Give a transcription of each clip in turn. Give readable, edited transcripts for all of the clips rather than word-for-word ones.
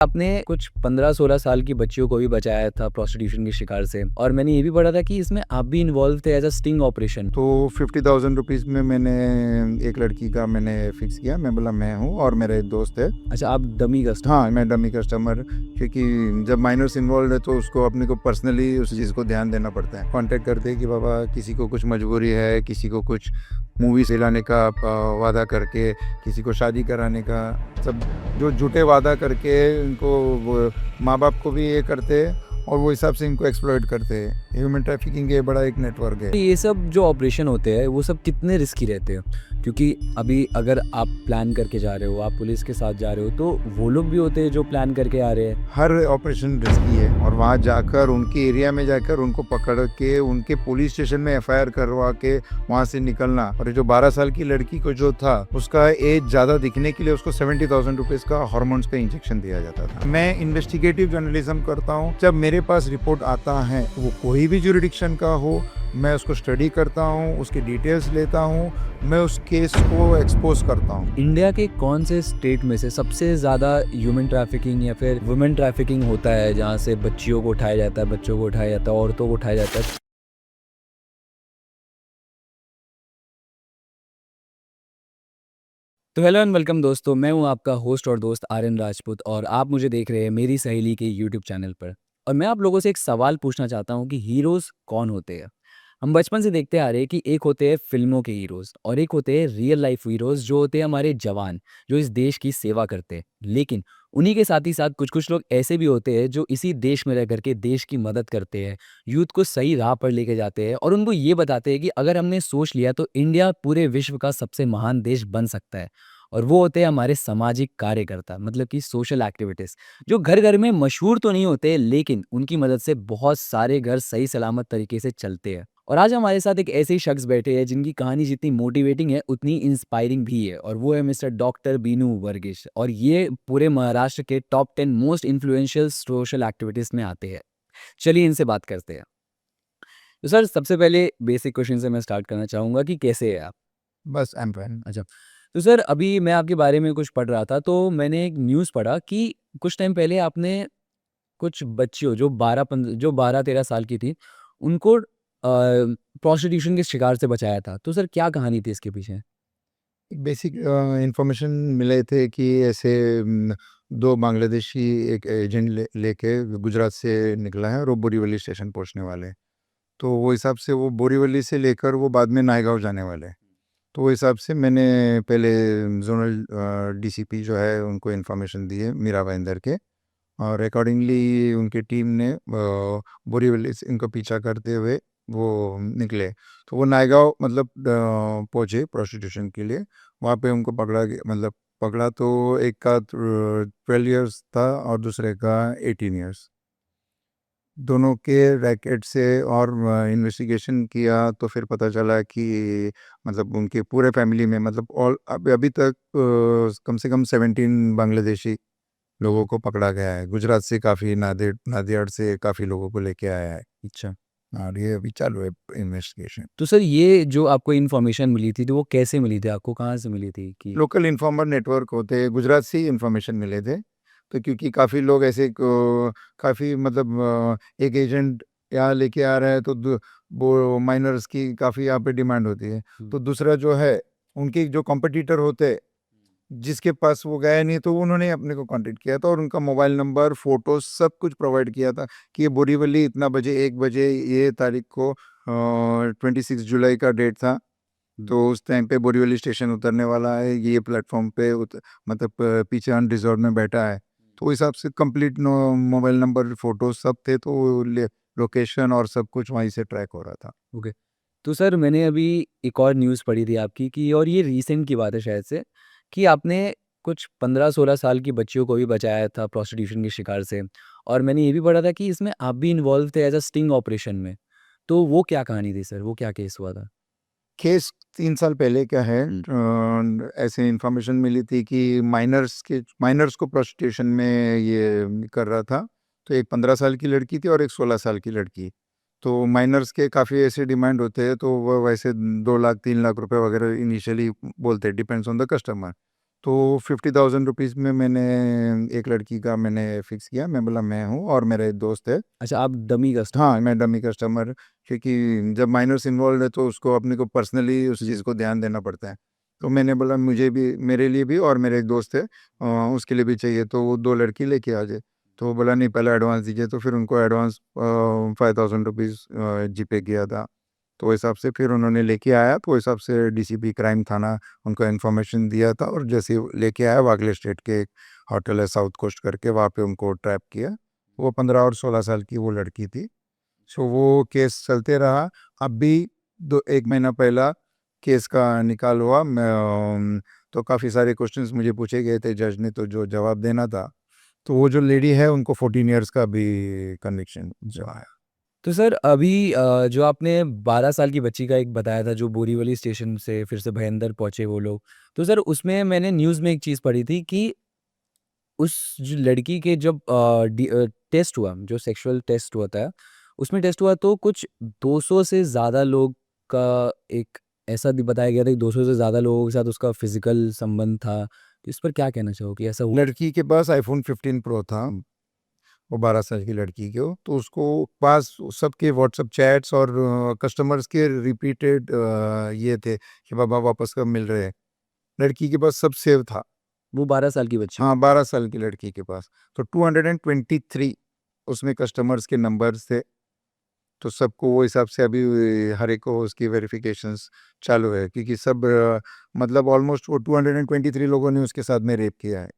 आपने कुछ 15-16 साल की बच्चियों को भी बचाया था प्रोस्टिट्यूशन के शिकार से और मैंने ये भी पढ़ा था कि इसमें आप भी इन्वॉल्व थे एज अ स्टिंग ऑपरेशन। तो 50,000 रुपीज़ में मैंने एक लड़की का मैंने फिक्स किया। मैं बोला मैं हूँ और मेरा एक दोस्त है। अच्छा, आप डमी कस्टमर। हाँ, मैं डमी कस्टमर, क्योंकि जब माइनर्स इन्वॉल्व है तो उसको अपने को पर्सनली उस चीज़ को ध्यान देना पड़ता है। कांटेक्ट करते हैं कि बाबा किसी को कुछ मजबूरी है, किसी को कुछ मूवी दिलाने का वादा करके, किसी को शादी कराने का, सब जो झूठे वादा करके इनको वो माँ बाप को भी ये करते हैं और वो हिसाब से इनको एक्सप्लॉइट करते हैं। ह्यूमन ट्रैफिकिंग ये बड़ा एक नेटवर्क है। तो ये सब जो ऑपरेशन होते हैं वो सब कितने रिस्की रहते हैं? क्योंकि अभी अगर आप प्लान करके जा रहे हो, आप पुलिस के साथ जा रहे हो, तो वो लोग भी होते हैं जो प्लान करके आ रहे हैं। हर ऑपरेशन रिस्की है और वहाँ जाकर उनके एरिया में जाकर उनको पकड़ के उनके पुलिस स्टेशन में एफआईआर करवा के वहाँ से निकलना। और ये जो 12 साल की लड़की को जो था उसका एज ज़्यादा दिखने के लिए उसको 70,000 रुपीज़ का हार्मोन्स का इंजेक्शन दिया जाता था। मैं इन्वेस्टिगेटिव जर्नलिज्म करता हूँ। जब मेरे पास रिपोर्ट आता है, वो कोई भी जुरिडिक्शन का हो, मैं उसको स्टडी करता हूँ, उसके डिटेल्स लेता हूँ, मैं उस केस को एक्सपोज करता हूँ। इंडिया के कौन से स्टेट में से सबसे ज़्यादा ह्यूमन ट्रैफिकिंग या फिर वुमेन ट्रैफिकिंग होता है, जहाँ से बच्चियों को उठाया जाता है, बच्चों को उठाया जाता है, औरतों को उठाया जाता है? तो हेलो एंड वेलकम दोस्तों, मैं हूं आपका होस्ट और दोस्त आर्यन राजपूत और आप मुझे देख रहे हैं मेरी सहेली के यूट्यूब चैनल पर। और मैं आप लोगों से एक सवाल पूछना चाहता हूं कि हीरोज़ कौन होते हैं? हम बचपन से देखते आ रहे हैं कि एक होते हैं फिल्मों के हीरोज़ और एक होते हैं रियल लाइफ हीरोज़, जो होते हैं हमारे जवान, जो इस देश की सेवा करते हैं। लेकिन उन्हीं के साथ ही साथ कुछ-कुछ लोग ऐसे भी होते हैं जो इसी देश में रह कर के देश की मदद करते हैं, यूथ को सही राह पर लेके जाते हैं और उनको ये बताते हैं कि अगर हमने सोच लिया तो इंडिया पूरे विश्व का सबसे महान देश बन सकता है। और वो होते हैं हमारे सामाजिक कार्यकर्ता, मतलब कि सोशल एक्टिविटीज़, जो घर-घर में मशहूर तो नहीं होते लेकिन उनकी मदद से बहुत सारे घर सही सलामत तरीके से चलते हैं। और आज हमारे साथ एक ऐसे ही शख्स बैठे हैं जिनकी कहानी जितनी मोटिवेटिंग है उतनी इंस्पायरिंग भी है, और वो है मिस्टर डॉक्टर बीनू वर्गीस, और ये पूरे महाराष्ट्र के top 10 most influential social activities में आते हैं। चलिए इनसे बात करते हैं। तो सर, सबसे पहले बेसिक क्वेश्चन से मैं स्टार्ट करना चाहूँगा कि कैसे हैं आप? बस आई एम फाइन। अच्छा। तो सर, अभी मैं आपके बारे में कुछ पढ़ रहा था, तो मैंने एक न्यूज़ पढ़ा कि कुछ टाइम पहले आपने कुछ बच्चियों जो 12-13 साल की थी, उनको प्रोस्टिट्यूशन के शिकार से बचाया था। तो सर, क्या कहानी थी इसके पीछे? बेसिक इंफॉर्मेशन मिले थे कि ऐसे दो बांग्लादेशी एक एजेंट लेके गुजरात से निकला है और वो बोरीवली स्टेशन पहुंचने वाले हैं। तो वो हिसाब से वो बोरीवली से लेकर वो बाद में नायगांव जाने वाले हैं। तो वो हिसाब से मैंने पहले जोनल डीसीपी जो है उनको इन्फॉर्मेशन दी है मीरा भाईंदर के, और अकॉर्डिंगली उनकी टीम ने बोरीवली से इनको पीछा करते हुए वो निकले। तो वो नायगांव मतलब पहुँचे प्रोस्टिट्यूशन के लिए। वहाँ पे उनको पकड़ा मतलब पकड़ा तो एक का 12 इयर्स था और दूसरे का 18 इयर्स। दोनों के रैकेट से और इन्वेस्टिगेशन किया तो फिर पता चला कि मतलब उनके पूरे फैमिली में मतलब ऑल अभी अभी तक कम से कम 17 बांग्लादेशी लोगों को पकड़ा गया है। गुजरात से काफ़ी नांदेड़ से काफ़ी लोगों को लेके आया है। अच्छा। और ये अभी चालू है इन्वेस्टिगेशन। तो सर, ये जो आपको इन्फॉर्मेशन मिली थी, तो वो कैसे मिली थी आपको? कहाँ से मिली थी कि लोकल इन्फॉर्मर नेटवर्क होते हैं, गुजरात से ही इन्फॉर्मेशन मिले थे। तो क्योंकि काफ़ी लोग ऐसे काफ़ी मतलब एक एजेंट यहाँ लेके आ रहा है तो वो माइनर्स की काफ़ी यहाँ पे डिमांड होती है। हुँ। तो दूसरा जो है उनके जो कॉम्पिटिटर होते जिसके पास वो गया नहीं तो उन्होंने अपने को कांटेक्ट किया था और उनका मोबाइल नंबर, फ़ोटो सब कुछ प्रोवाइड किया था कि ये बोरीवली इतना बजे 1 बजे ये तारीख को 26 जुलाई का डेट था। हुँ। तो उस टाइम पे बोरीवली स्टेशन उतरने वाला है, ये प्लेटफ़ॉर्म पे मतलब पीछे अनरिज़र्व्ड में बैठा है। तो उस हिसाब से कंप्लीट मोबाइल नंबर, फ़ोटो सब थे, तो लोकेशन और सब कुछ वहीं से ट्रैक हो रहा था। ओके। तो सर, मैंने अभी एक और न्यूज़ पढ़ी थी आपकी कि, और ये रीसेंट की बात है शायद से, कि आपने कुछ 15-16 साल की बच्चियों को भी बचाया था प्रोस्टिट्यूशन के शिकार से, और मैंने ये भी पढ़ा था कि इसमें आप भी इन्वॉल्व थे एज़ अ स्टिंग ऑपरेशन में। तो वो क्या कहानी थी सर? वो क्या केस हुआ था? केस 3 साल पहले का है। ऐसे इन्फॉर्मेशन मिली थी कि माइनर्स को प्रोस्टिट्यूशन में ये कर रहा था। तो एक 15 साल की लड़की थी और एक 16 साल की लड़की। तो माइनर्स के काफ़ी ऐसे डिमांड होते हैं, तो वो वैसे 2 लाख 3 लाख रुपए वगैरह इनिशियली बोलते हैं, डिपेंड्स ऑन द कस्टमर। तो 50,000 रुपीज़ में मैंने एक लड़की का मैंने फ़िक्स किया। मैं बोला मैं हूँ और मेरा एक दोस्त है। अच्छा, आप डमी कस्टमर। हाँ, मैं डमी कस्टमर, क्योंकि जब माइनर्स इन्वॉल्वड है तो उसको अपने को पर्सनली उस चीज़ को ध्यान देना पड़ता है। तो मैंने बोला मुझे भी, मेरे लिए भी और मेरे एक दोस्त है उसके लिए भी चाहिए, तो वो 2 लड़की लेके आ जाए। तो वो बोला नहीं पहले एडवांस दीजिए, तो फिर उनको एडवांस 5,000 रुपीज़ जीपे किया था। तो वो हिसाब से फिर उन्होंने लेके आया, तो वो हिसाब से डीसीपी क्राइम थाना उनको इन्फॉर्मेशन दिया था, और जैसे ही लेके आया वागले स्टेट के एक होटल है साउथ कोस्ट करके, वहाँ पे उनको ट्रैप किया। वो 15 और 16 साल की वो लड़की थी। सो वो केस चलते रहा। अब भी 1 महीना पहला केस का निकाल हुआ। तो काफ़ी सारे क्वेश्चंस मुझे पूछे गए थे, जज ने तो जो जवाब देना था। तो वो जो लेडी है उनको 14 इयर्स का भी कन्विक्शन जो आया। तो सर अभी जो आपने 12 साल की बच्ची का एक बताया था जो बोरीवली स्टेशन से फिर से भयंदर पहुँचे वो लोग। तो सर उसमें मैंने न्यूज़ में एक चीज़ पढ़ी थी कि उस जो लड़की के जब टेस्ट हुआ, जो सेक्सुअल टेस्ट होता है, उसमें टेस्ट हुआ तो कुछ 200 से ज़्यादा लोग का एक ऐसा भी बताया गया था कि 200 से ज़्यादा लोगों के साथ उसका फ़िज़िकल संबंध था। तो इस पर क्या कहना चाहोगे? ऐसा हुआ? लड़की के पास आईफ़ोन 15 प्रो था, वो 12 साल की लड़की को, तो उसको पास सबके व्हाट्सएप चैट्स और कस्टमर्स के रिपीटेड ये थे कि बाबा वापस कब मिल रहे हैं। लड़की के पास सब सेव था। वो 12 साल की बच्ची। हाँ, 12 साल की लड़की के पास। तो 223 उसमें कस्टमर्स के नंबर्स थे। तो सबको वो हिसाब से अभी हर एक को उसकी वेरिफिकेशंस चालू है, क्योंकि सब मतलब ऑलमोस्ट वो 223 लोगों ने उसके साथ में रेप किया है।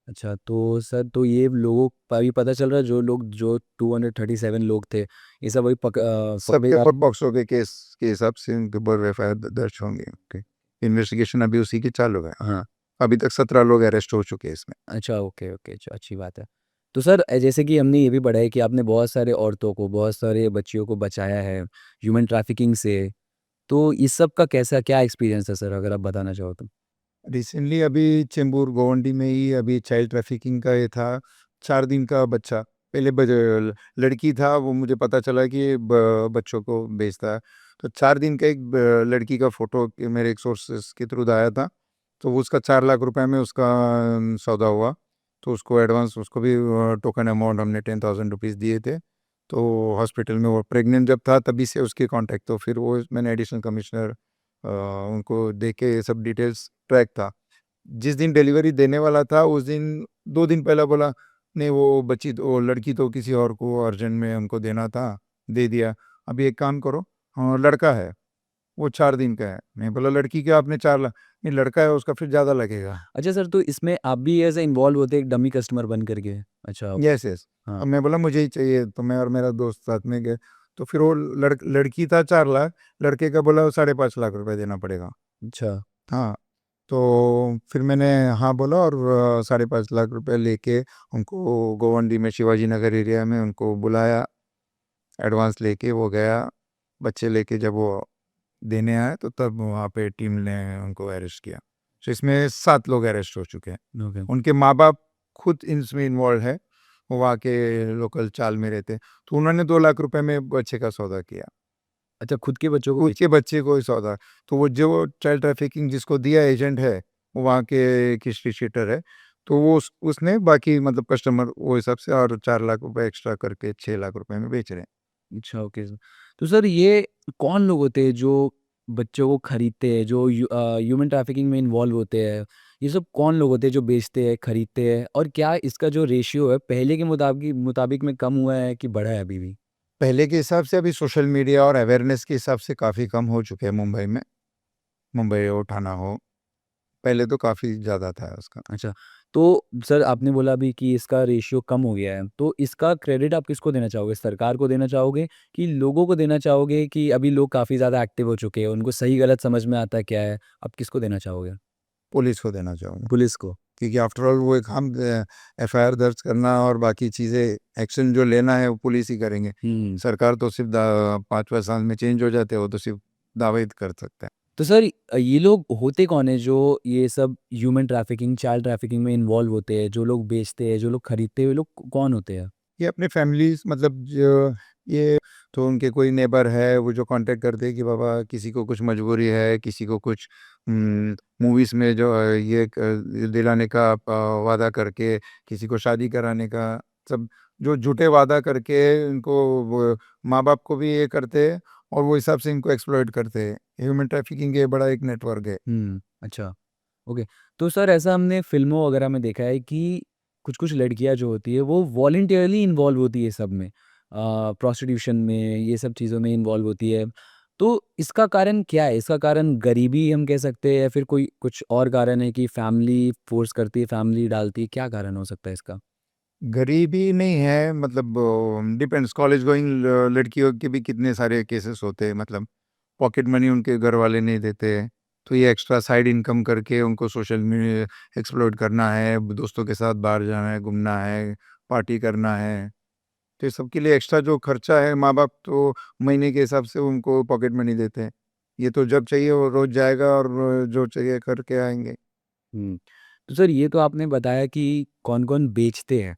अच्छा, तो सर तो ये लोगों को अभी पता चल रहा है जो लोग जो 237 लोग थे, ये सब अभी पकड़े सबके जा पर पॉक्सो के केस के हिसाब से उनके ऊपर एफआईआर दर्ज होंगे। ओके, इन्वेस्टिगेशन अभी उसी की चालू है। हाँ। अभी तक 17 लोग अरेस्ट हो चुके हैं इसमें। अच्छा, ओके, ओके, अच्छी बात है। तो सर जैसे कि हमने ये भी पढ़ा है कि आपने बहुत सारे औरतों को, बहुत सारे बच्चियों को बचाया है ह्यूमन ट्रैफिकिंग से, तो इस सब का कैसा क्या एक्सपीरियंस है सर अगर आप बताना चाहो तो? रिसेंटली अभी चेंबूर गोवंडी में ही अभी चाइल्ड ट्रैफिकिंग का ये था। 4 दिन का बच्चा, पहले लड़की था, वो मुझे पता चला कि बच्चों को बेचता है। तो 4 दिन का एक लड़की का फ़ोटो मेरे एक सोर्सेस के थ्रू आया था। तो वो उसका 4 लाख रुपए में उसका सौदा हुआ। तो उसको एडवांस, उसको भी टोकन अमाउंट हमने 10,000 रुपीज़ दिए थे। तो हॉस्पिटल में वो प्रेग्नेंट जब था तभी से उसके कॉन्टैक्ट, तो फिर वो मैंने एडिशनल कमिश्नर उनको दे के ये सब डिटेल्स ट्रैक था। जिस दिन डिलीवरी देने वाला था उस दिन 2 दिन पहले बोला, नहीं वो बच्ची तो, वो लड़की तो किसी और को अर्जेंट में उनको देना था, दे दिया। अभी एक काम करो, हाँ, लड़का है, वो 4 दिन का है। मैं बोला लड़की क्या आपने 4 लाख, नहीं लड़का है उसका फिर ज़्यादा लगेगा। अच्छा सर, तो इसमें आप भी ऐसे इन्वॉल्व होते एक डमी कस्टमर बन करके? अच्छा, यस, यस। हाँ। अब मैं बोला मुझे ही चाहिए, तो मैं और मेरा दोस्त साथ में गए। तो फिर वो लड़की था 4 लाख, लड़के का बोला 5.5 लाख रुपए देना पड़ेगा। अच्छा, हाँ, तो फिर मैंने हाँ बोला और 5.5 लाख रुपए लेके उनको गोवंडी में शिवाजी नगर एरिया में उनको बुलाया। एडवांस लेके वो गया, बच्चे लेके जब वो देने आए तो तब वहाँ पे टीम ने उनको अरेस्ट किया। तो इसमें 7 लोग अरेस्ट हो चुके हैं। ओके। उनके माँ-बाप खुद इसमें इन्वॉल्व है, वो वहाँ के लोकल चाल में रहते। तो उन्होंने 2 लाख रुपए में बच्चे का सौदा किया। अच्छा, खुद के बच्चों को खुद के बच्चे को ही सौदा। तो वो जो चाइल्ड ट्रैफिकिंग जिसको दिया एजेंट है, वो वहाँ के एक हिस्ट्री शीटर है। तो वो उसने बाकी मतलब कस्टमर वो हिसाब से और 4 लाख रुपए एक्स्ट्रा करके 6 लाख रुपए में बेच रहे हैं। अच्छा, ओके सर। तो सर ये कौन लोग होते हैं जो बच्चों को खरीदते हैं, जो ह्यूमन ट्रैफिकिंग में इन्वॉल्व होते हैं? ये सब कौन लोग होते हैं जो बेचते हैं, खरीदते हैं? और क्या इसका जो रेशियो है पहले के मुताबिक मुताबिक में कम हुआ है कि बढ़ा है अभी भी? पहले के हिसाब से अभी सोशल मीडिया और अवेयरनेस के हिसाब से काफ़ी कम हो चुके हैं मुंबई में। मुंबई हो, ठाणा हो, पहले तो काफ़ी ज़्यादा था उसका। अच्छा, तो सर आपने बोला अभी कि इसका रेशियो कम हो गया है, तो इसका क्रेडिट आप किसको देना चाहोगे? सरकार को देना चाहोगे कि लोगों को देना चाहोगे कि अभी लोग काफ़ी ज़्यादा एक्टिव हो चुके हैं, उनको सही-गलत समझ में आता है क्या है? आप किसको देना चाहोगे? पुलिस को देना चाहूँगा। पुलिस को? क्योंकि आफ्टर ऑल वो एक हम एफआईआर दर्ज करना और बाकी चीज़ें एक्शन जो लेना है वो पुलिस ही करेंगे। हुँ। सरकार तो सिर्फ़ 5वें साल में चेंज हो जाते हैं, वो तो सिर्फ़ दावे ही कर सकते हैं। तो सर ये लोग होते कौन हैं जो ये सब ह्यूमन ट्रैफिकिंग, चाइल्ड ट्रैफिकिंग में इन्वॉल्व होते हैं? जो लोग बेचते हैं, जो लोग खरीदते हैं, वो लोग कौन होते हैं? ये अपने फैमिलीज़ मतलब जो ये तो उनके कोई नेबर है वो जो कांटेक्ट करते हैं कि बाबा किसी को कुछ मजबूरी है, किसी को कुछ मूवीज़ में जो ये दिलाने का वादा करके, किसी को शादी कराने का, सब जो झूठे वादा करके इनको वो माँ-बाप को भी ये करते हैं और वो हिसाब से इनको एक्सप्लॉइट करते हैं। ह्यूमन ट्रैफिकिंग ये बड़ा एक नेटवर्क है। अच्छा, ओके। तो सर ऐसा हमने फ़िल्मों वगैरह में देखा है कि कुछ-कुछ लड़कियाँ जो होती है वो वॉलंटियरली इन्वॉल्व होती है सब में। प्रोस्टिट्यूशन में, ये सब चीज़ों में इन्वॉल्व होती है। तो इसका कारण क्या है? इसका कारण गरीबी हम कह सकते हैं या फिर कोई कुछ और कारण है कि फैमिली फ़ोर्स करती है, फैमिली डालती है, क्या कारण हो सकता है इसका? गरीबी नहीं है, मतलब डिपेंड्स, कॉलेज गोइंग लड़कियों के भी कितने सारे केसेस होते हैं, मतलब पॉकेट मनी उनके घर वाले नहीं देते हैं, तो ये एक्स्ट्रा साइड इनकम करके उनको सोशल मीडिया एक्सप्लॉइट करना है, दोस्तों के साथ बाहर जाना है, घूमना है, पार्टी करना है, तो ये सब के लिए एक्स्ट्रा जो खर्चा है माँ बाप तो महीने के हिसाब से उनको पॉकेट मनी देते हैं। ये तो जब चाहिए वो रोज जाएगा और जो चाहिए करके आएंगे। हुँ। तो सर ये तो आपने बताया कि कौन-कौन बेचते हैं।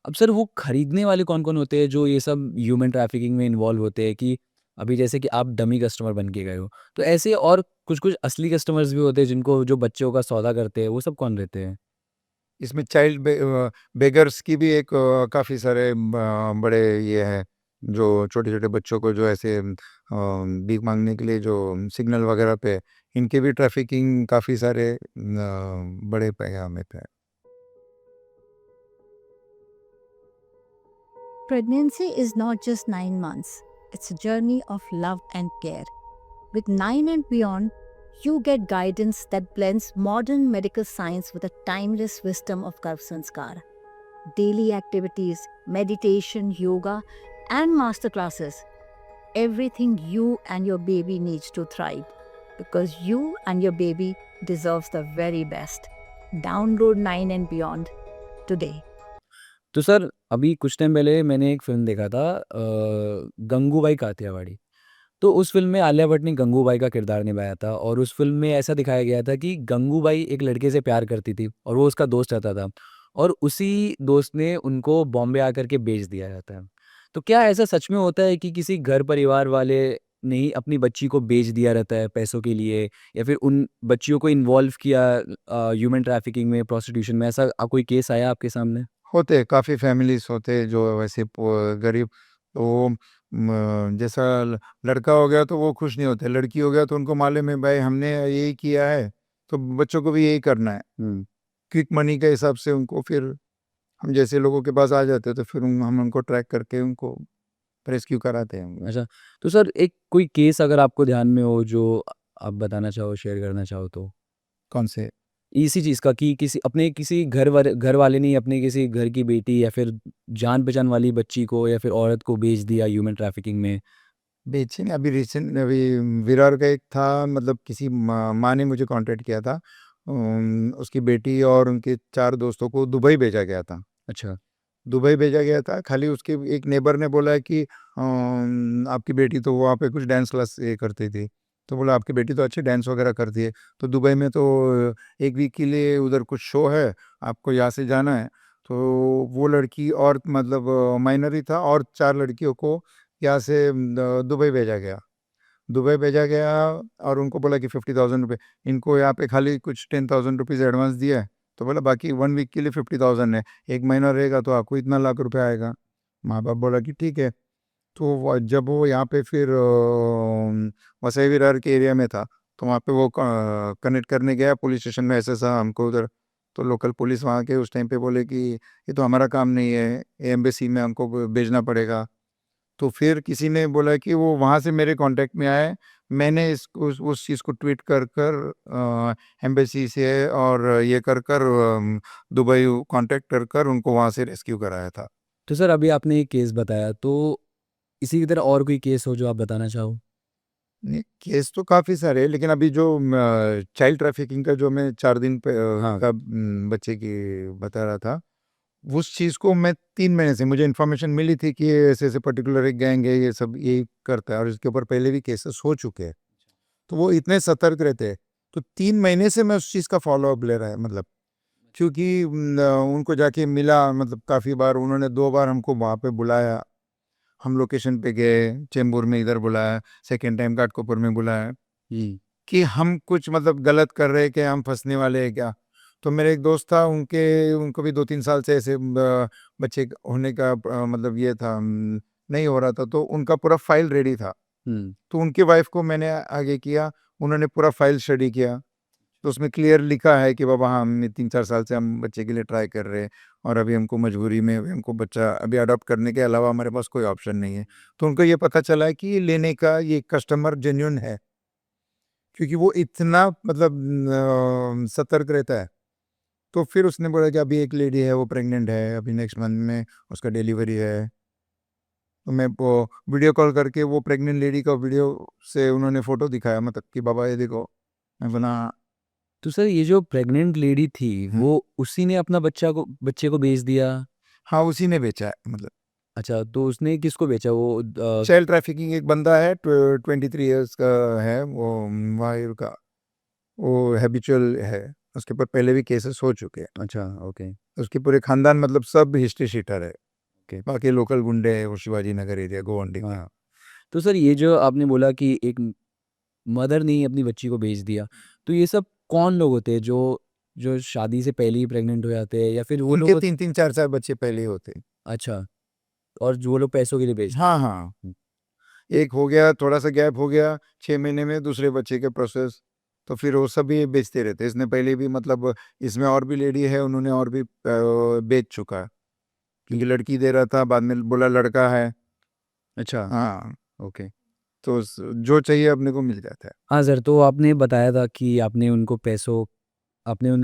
अब सर वो खरीदने वाले कौन-कौन होते हैं जो ये सब ह्यूमन ट्रैफिकिंग में इन्वॉल्व होते हैं कि अभी जैसे कि आप डमी कस्टमर बन के गए हो। तो ऐसे और कुछ-कुछ असली कस्टमर्स भी होते हैं जिनको जो बच्चों का सौदा करते हैं, वो सब कौन रहते हैं? इसमें बेगर्स की भी एक काफ़ी सारे बड़े ये हैं, जो छोटे-छोटे बच्चों को जो ऐसे भीख माँगने के लिए जो सिग्नल वगैरह पे, इनकी भी ट्रैफ़िकिंग काफ़ी सारे बड़े पैमाने पे है। Pregnancy is not just 9 months, it's a journey of love and care. With 9 and beyond, you get guidance that blends modern medical science with the timeless wisdom of Garv Sanskar. Daily activities, meditation, yoga, and masterclasses. Everything you and your baby needs to thrive because you and your baby deserves the very best. Download 9 and beyond today. तो sir अभी कुछ time पहले मैंने एक film देखा था गंगूबाई काठियावाड़ी। तो उस फ़िल्म में आलिया भट्ट ने गंगूबाई का किरदार निभाया था और उस फ़िल्म में ऐसा दिखाया गया था कि गंगूबाई एक लड़के से प्यार करती थी और वो उसका दोस्त रहता था और उसी दोस्त ने उनको बॉम्बे आकर के बेच दिया जाता है। तो क्या ऐसा सच में होता है कि किसी घर परिवार वाले ने ही अपनी बच्ची को बेच दिया रहता है पैसों के लिए या फिर उन बच्चियों को इन्वॉल्व किया ह्यूमन ट्रैफिकिंग में, प्रोस्टिट्यूशन में, ऐसा कोई केस आया आपके सामने? होते काफ़ी फैमिलीज़ होते हैं जो वैसे गरीब, तो जैसा लड़का हो गया तो वो खुश नहीं होते, लड़की हो गया तो उनको मालूम है भाई हमने यही किया है, तो बच्चों को भी यही करना है। हुँ। क्विक मनी के हिसाब से उनको फिर हम जैसे लोगों के पास आ जाते हैं तो फिर हम उनको ट्रैक करके उनको रेस्क्यू कराते हैं। अच्छा, तो सर एक कोई केस अगर आपको ध्यान में हो जो आप बताना चाहो, शेयर करना चाहो तो? कौन से? इसी चीज़ का कि किसी अपने किसी घर वाले ने अपने किसी घर की बेटी या फिर जान-पहचान वाली बच्ची को या फिर औरत को बेच दिया ह्यूमन ट्रैफिकिंग में। बेचे नहीं, अभी रिसेंट अभी विरार का एक था, मतलब किसी माँ ने मुझे कांटेक्ट किया था, उसकी बेटी और उनके 4 दोस्तों को दुबई भेजा गया था। अच्छा। दुबई भेजा गया था, खाली उसके एक नेबर ने बोला है कि आपकी बेटी तो वहाँ पे कुछ डांस क्लास ये करती थी। तो बोला आपकी बेटी तो अच्छी डांस वगैरह करती है, तो दुबई में तो 1 वीक के लिए उधर कुछ शो है, आपको यहाँ से जाना है। तो वो लड़की और मतलब माइनर ही था और 4 लड़कियों को यहाँ से दुबई भेजा गया। दुबई भेजा गया और उनको बोला कि ₹50,000, इनको यहाँ पे खाली कुछ ₹10,000 एडवांस दिया है, तो बोला बाकी 1 वीक के लिए 50,000 है, 1 महीना रहेगा तो आपको इतना लाख रुपए आएगा। माँ-बाप बोला कि ठीक है। तो वो जब वो यहाँ पे फिर वसई विरार के एरिया में था, तो वहाँ पे वो कनेक्ट करने गया पुलिस स्टेशन में, ऐसा-ऐसा हमको उधर, तो लोकल पुलिस वहाँ के उस टाइम पे बोले कि ये तो हमारा काम नहीं है, ये एम्बेसी में हमको भेजना पड़ेगा। तो फिर किसी ने बोला कि वो वहाँ से मेरे कॉन्टैक्ट में आए, मैंने इसको उस चीज़ को ट्वीट एम्बेसी से और ये दुबई कॉन्टैक्ट कर उनको वहाँ से रेस्क्यू कराया था। तो सर अभी आपने एक केस बताया तो इसी की तरह और कोई केस हो जो आप बताना चाहो? नहीं, केस तो काफ़ी सारे हैं, लेकिन अभी जो चाइल्ड ट्रैफिकिंग का जो मैं 4 दिन हाँ। का बच्चे की बता रहा था, उस चीज़ को मैं 3 महीने से मुझे इन्फॉर्मेशन मिली थी कि ये ऐसे-ऐसे पर्टिकुलर एक गैंग है, ये सब यही करता है और इसके ऊपर पहले भी केसेस हो चुके हैं। तो वो इतने सतर्क रहते हैं। तो 3 महीने से मैं उस चीज़ का फ़ॉलो-अप ले रहा है, मतलब क्योंकि उनको जाके मिला, मतलब काफ़ी बार उन्होंने 2 बार हमको वहाँ पे बुलाया। हम लोकेशन पे गए, चेंबूर में इधर बुलाया, सेकंड टाइम घाटकोपर में बुलाया कि हम कुछ मतलब गलत कर रहे हैं क्या, हम फंसने वाले हैं क्या। तो मेरे एक दोस्त था, उनको भी 2-3 साल से ऐसे बच्चे होने का मतलब ये था, नहीं हो रहा था, तो उनका पूरा फाइल रेडी था। तो उनकी वाइफ को मैंने आगे किया, उन्होंने पूरा फाइल स्टडी किया, तो उसमें क्लियर लिखा है कि बाबा हाँ, हम 3-4 साल से हम बच्चे के लिए ट्राई कर रहे हैं और अभी हमको मजबूरी में अभी हमको बच्चा अभी अडॉप्ट करने के अलावा हमारे पास कोई ऑप्शन नहीं है। तो उनको ये पता चला है कि ये लेने का ये कस्टमर जेन्युइन है, क्योंकि वो इतना मतलब सतर्क रहता है। तो फिर उसने बोला कि अभी एक लेडी है, वो प्रेग्नेंट है, अभी नेक्स्ट मंथ में उसका डिलीवरी है। तो मैं वो वीडियो कॉल करके वो प्रेग्नेंट लेडी का वीडियो से उन्होंने फ़ोटो दिखाया, मतलब कि बाबा ये देखो। मैं बोला तो सर ये जो प्रेग्नेंट लेडी थी हुँ। वो उसी ने अपना बच्चे को बेच दिया? हाँ, उसी ने बेचा है मतलब। अच्छा, तो उसने किसको बेचा वो चाइल्ड ट्रैफिकिंग एक बंदा है, 23 इयर्स का है वो, माहिर का, वो हैबिचुअल है। उसके ऊपर पहले भी केसेस हो चुके हैं। अच्छा, ओके, उसके पूरे खानदान मतलब सब हिस्ट्री शीटर है। ओके। बाकी लोकल गुंडे हैं, वो शिवाजी नगर एरिया, गोवंडी का। हाँ, तो सर ये जो आपने बोला कि एक मदर ने ही अपनी बच्ची को बेच दिया, तो ये सब कौन लोग होते हैं जो जो शादी से पहले ही प्रेग्नेंट हो जाते हैं या फिर वो उनके लोग 3-3 4-4 बच्चे पहले ही होते हैं। अच्छा, और जो वो लोग पैसों के लिए बेचते हाँ, हाँ। हैं? एक हो गया, थोड़ा-सा गैप हो गया, 6 महीने में दूसरे बच्चे के प्रोसेस, तो फिर वो सब भी बेचते रहते हैं। इसने पहले भी मतलब इसमें और भी लेडी है, उन्होंने और भी बेच चुका है, क्योंकि लड़की दे रहा था, बाद में बोला लड़का है। अच्छा, हाँ, ओके। तो जो चाहिए अपने को मिल जाता है। हाँ सर, तो आपने बताया था कि आपने उनके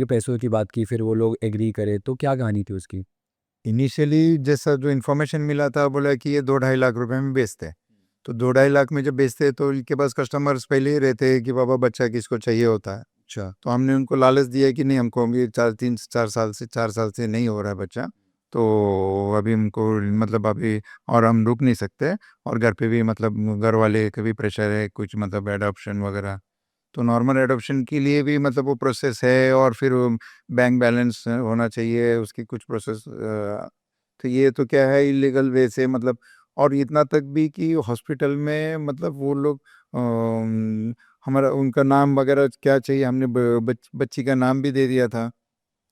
पैसों की बात की, फिर वो लोग एग्री करे, तो क्या कहानी थी उसकी? इनिशियली जैसा जो इन्फॉर्मेशन मिला था, बोला कि ये 2 ढाई लाख रुपए में बेचते हैं। तो 2 ढाई लाख में जब बेचते हैं तो इनके पास कस्टमर्स पहले ही रहते हैं कि बाबा बच्चा किसको चाहिए होता है। अच्छा, तो हमने उनको लालच दिया कि नहीं, हमको अभी 4 साल से नहीं हो रहा है बच्चा, तो अभी हमको मतलब अभी और हम रुक नहीं सकते, और घर पे भी मतलब घर वाले का भी प्रेशर है कुछ मतलब एडॉप्शन वगैरह। तो नॉर्मल एडॉप्शन के लिए भी मतलब वो प्रोसेस है, और फिर बैंक बैलेंस होना चाहिए, उसकी कुछ प्रोसेस तो ये तो क्या है इलीगल वे से मतलब। और इतना तक भी कि हॉस्पिटल में मतलब वो लोग हमारा उनका नाम वगैरह क्या चाहिए, हमने बच्ची का नाम भी दे दिया था।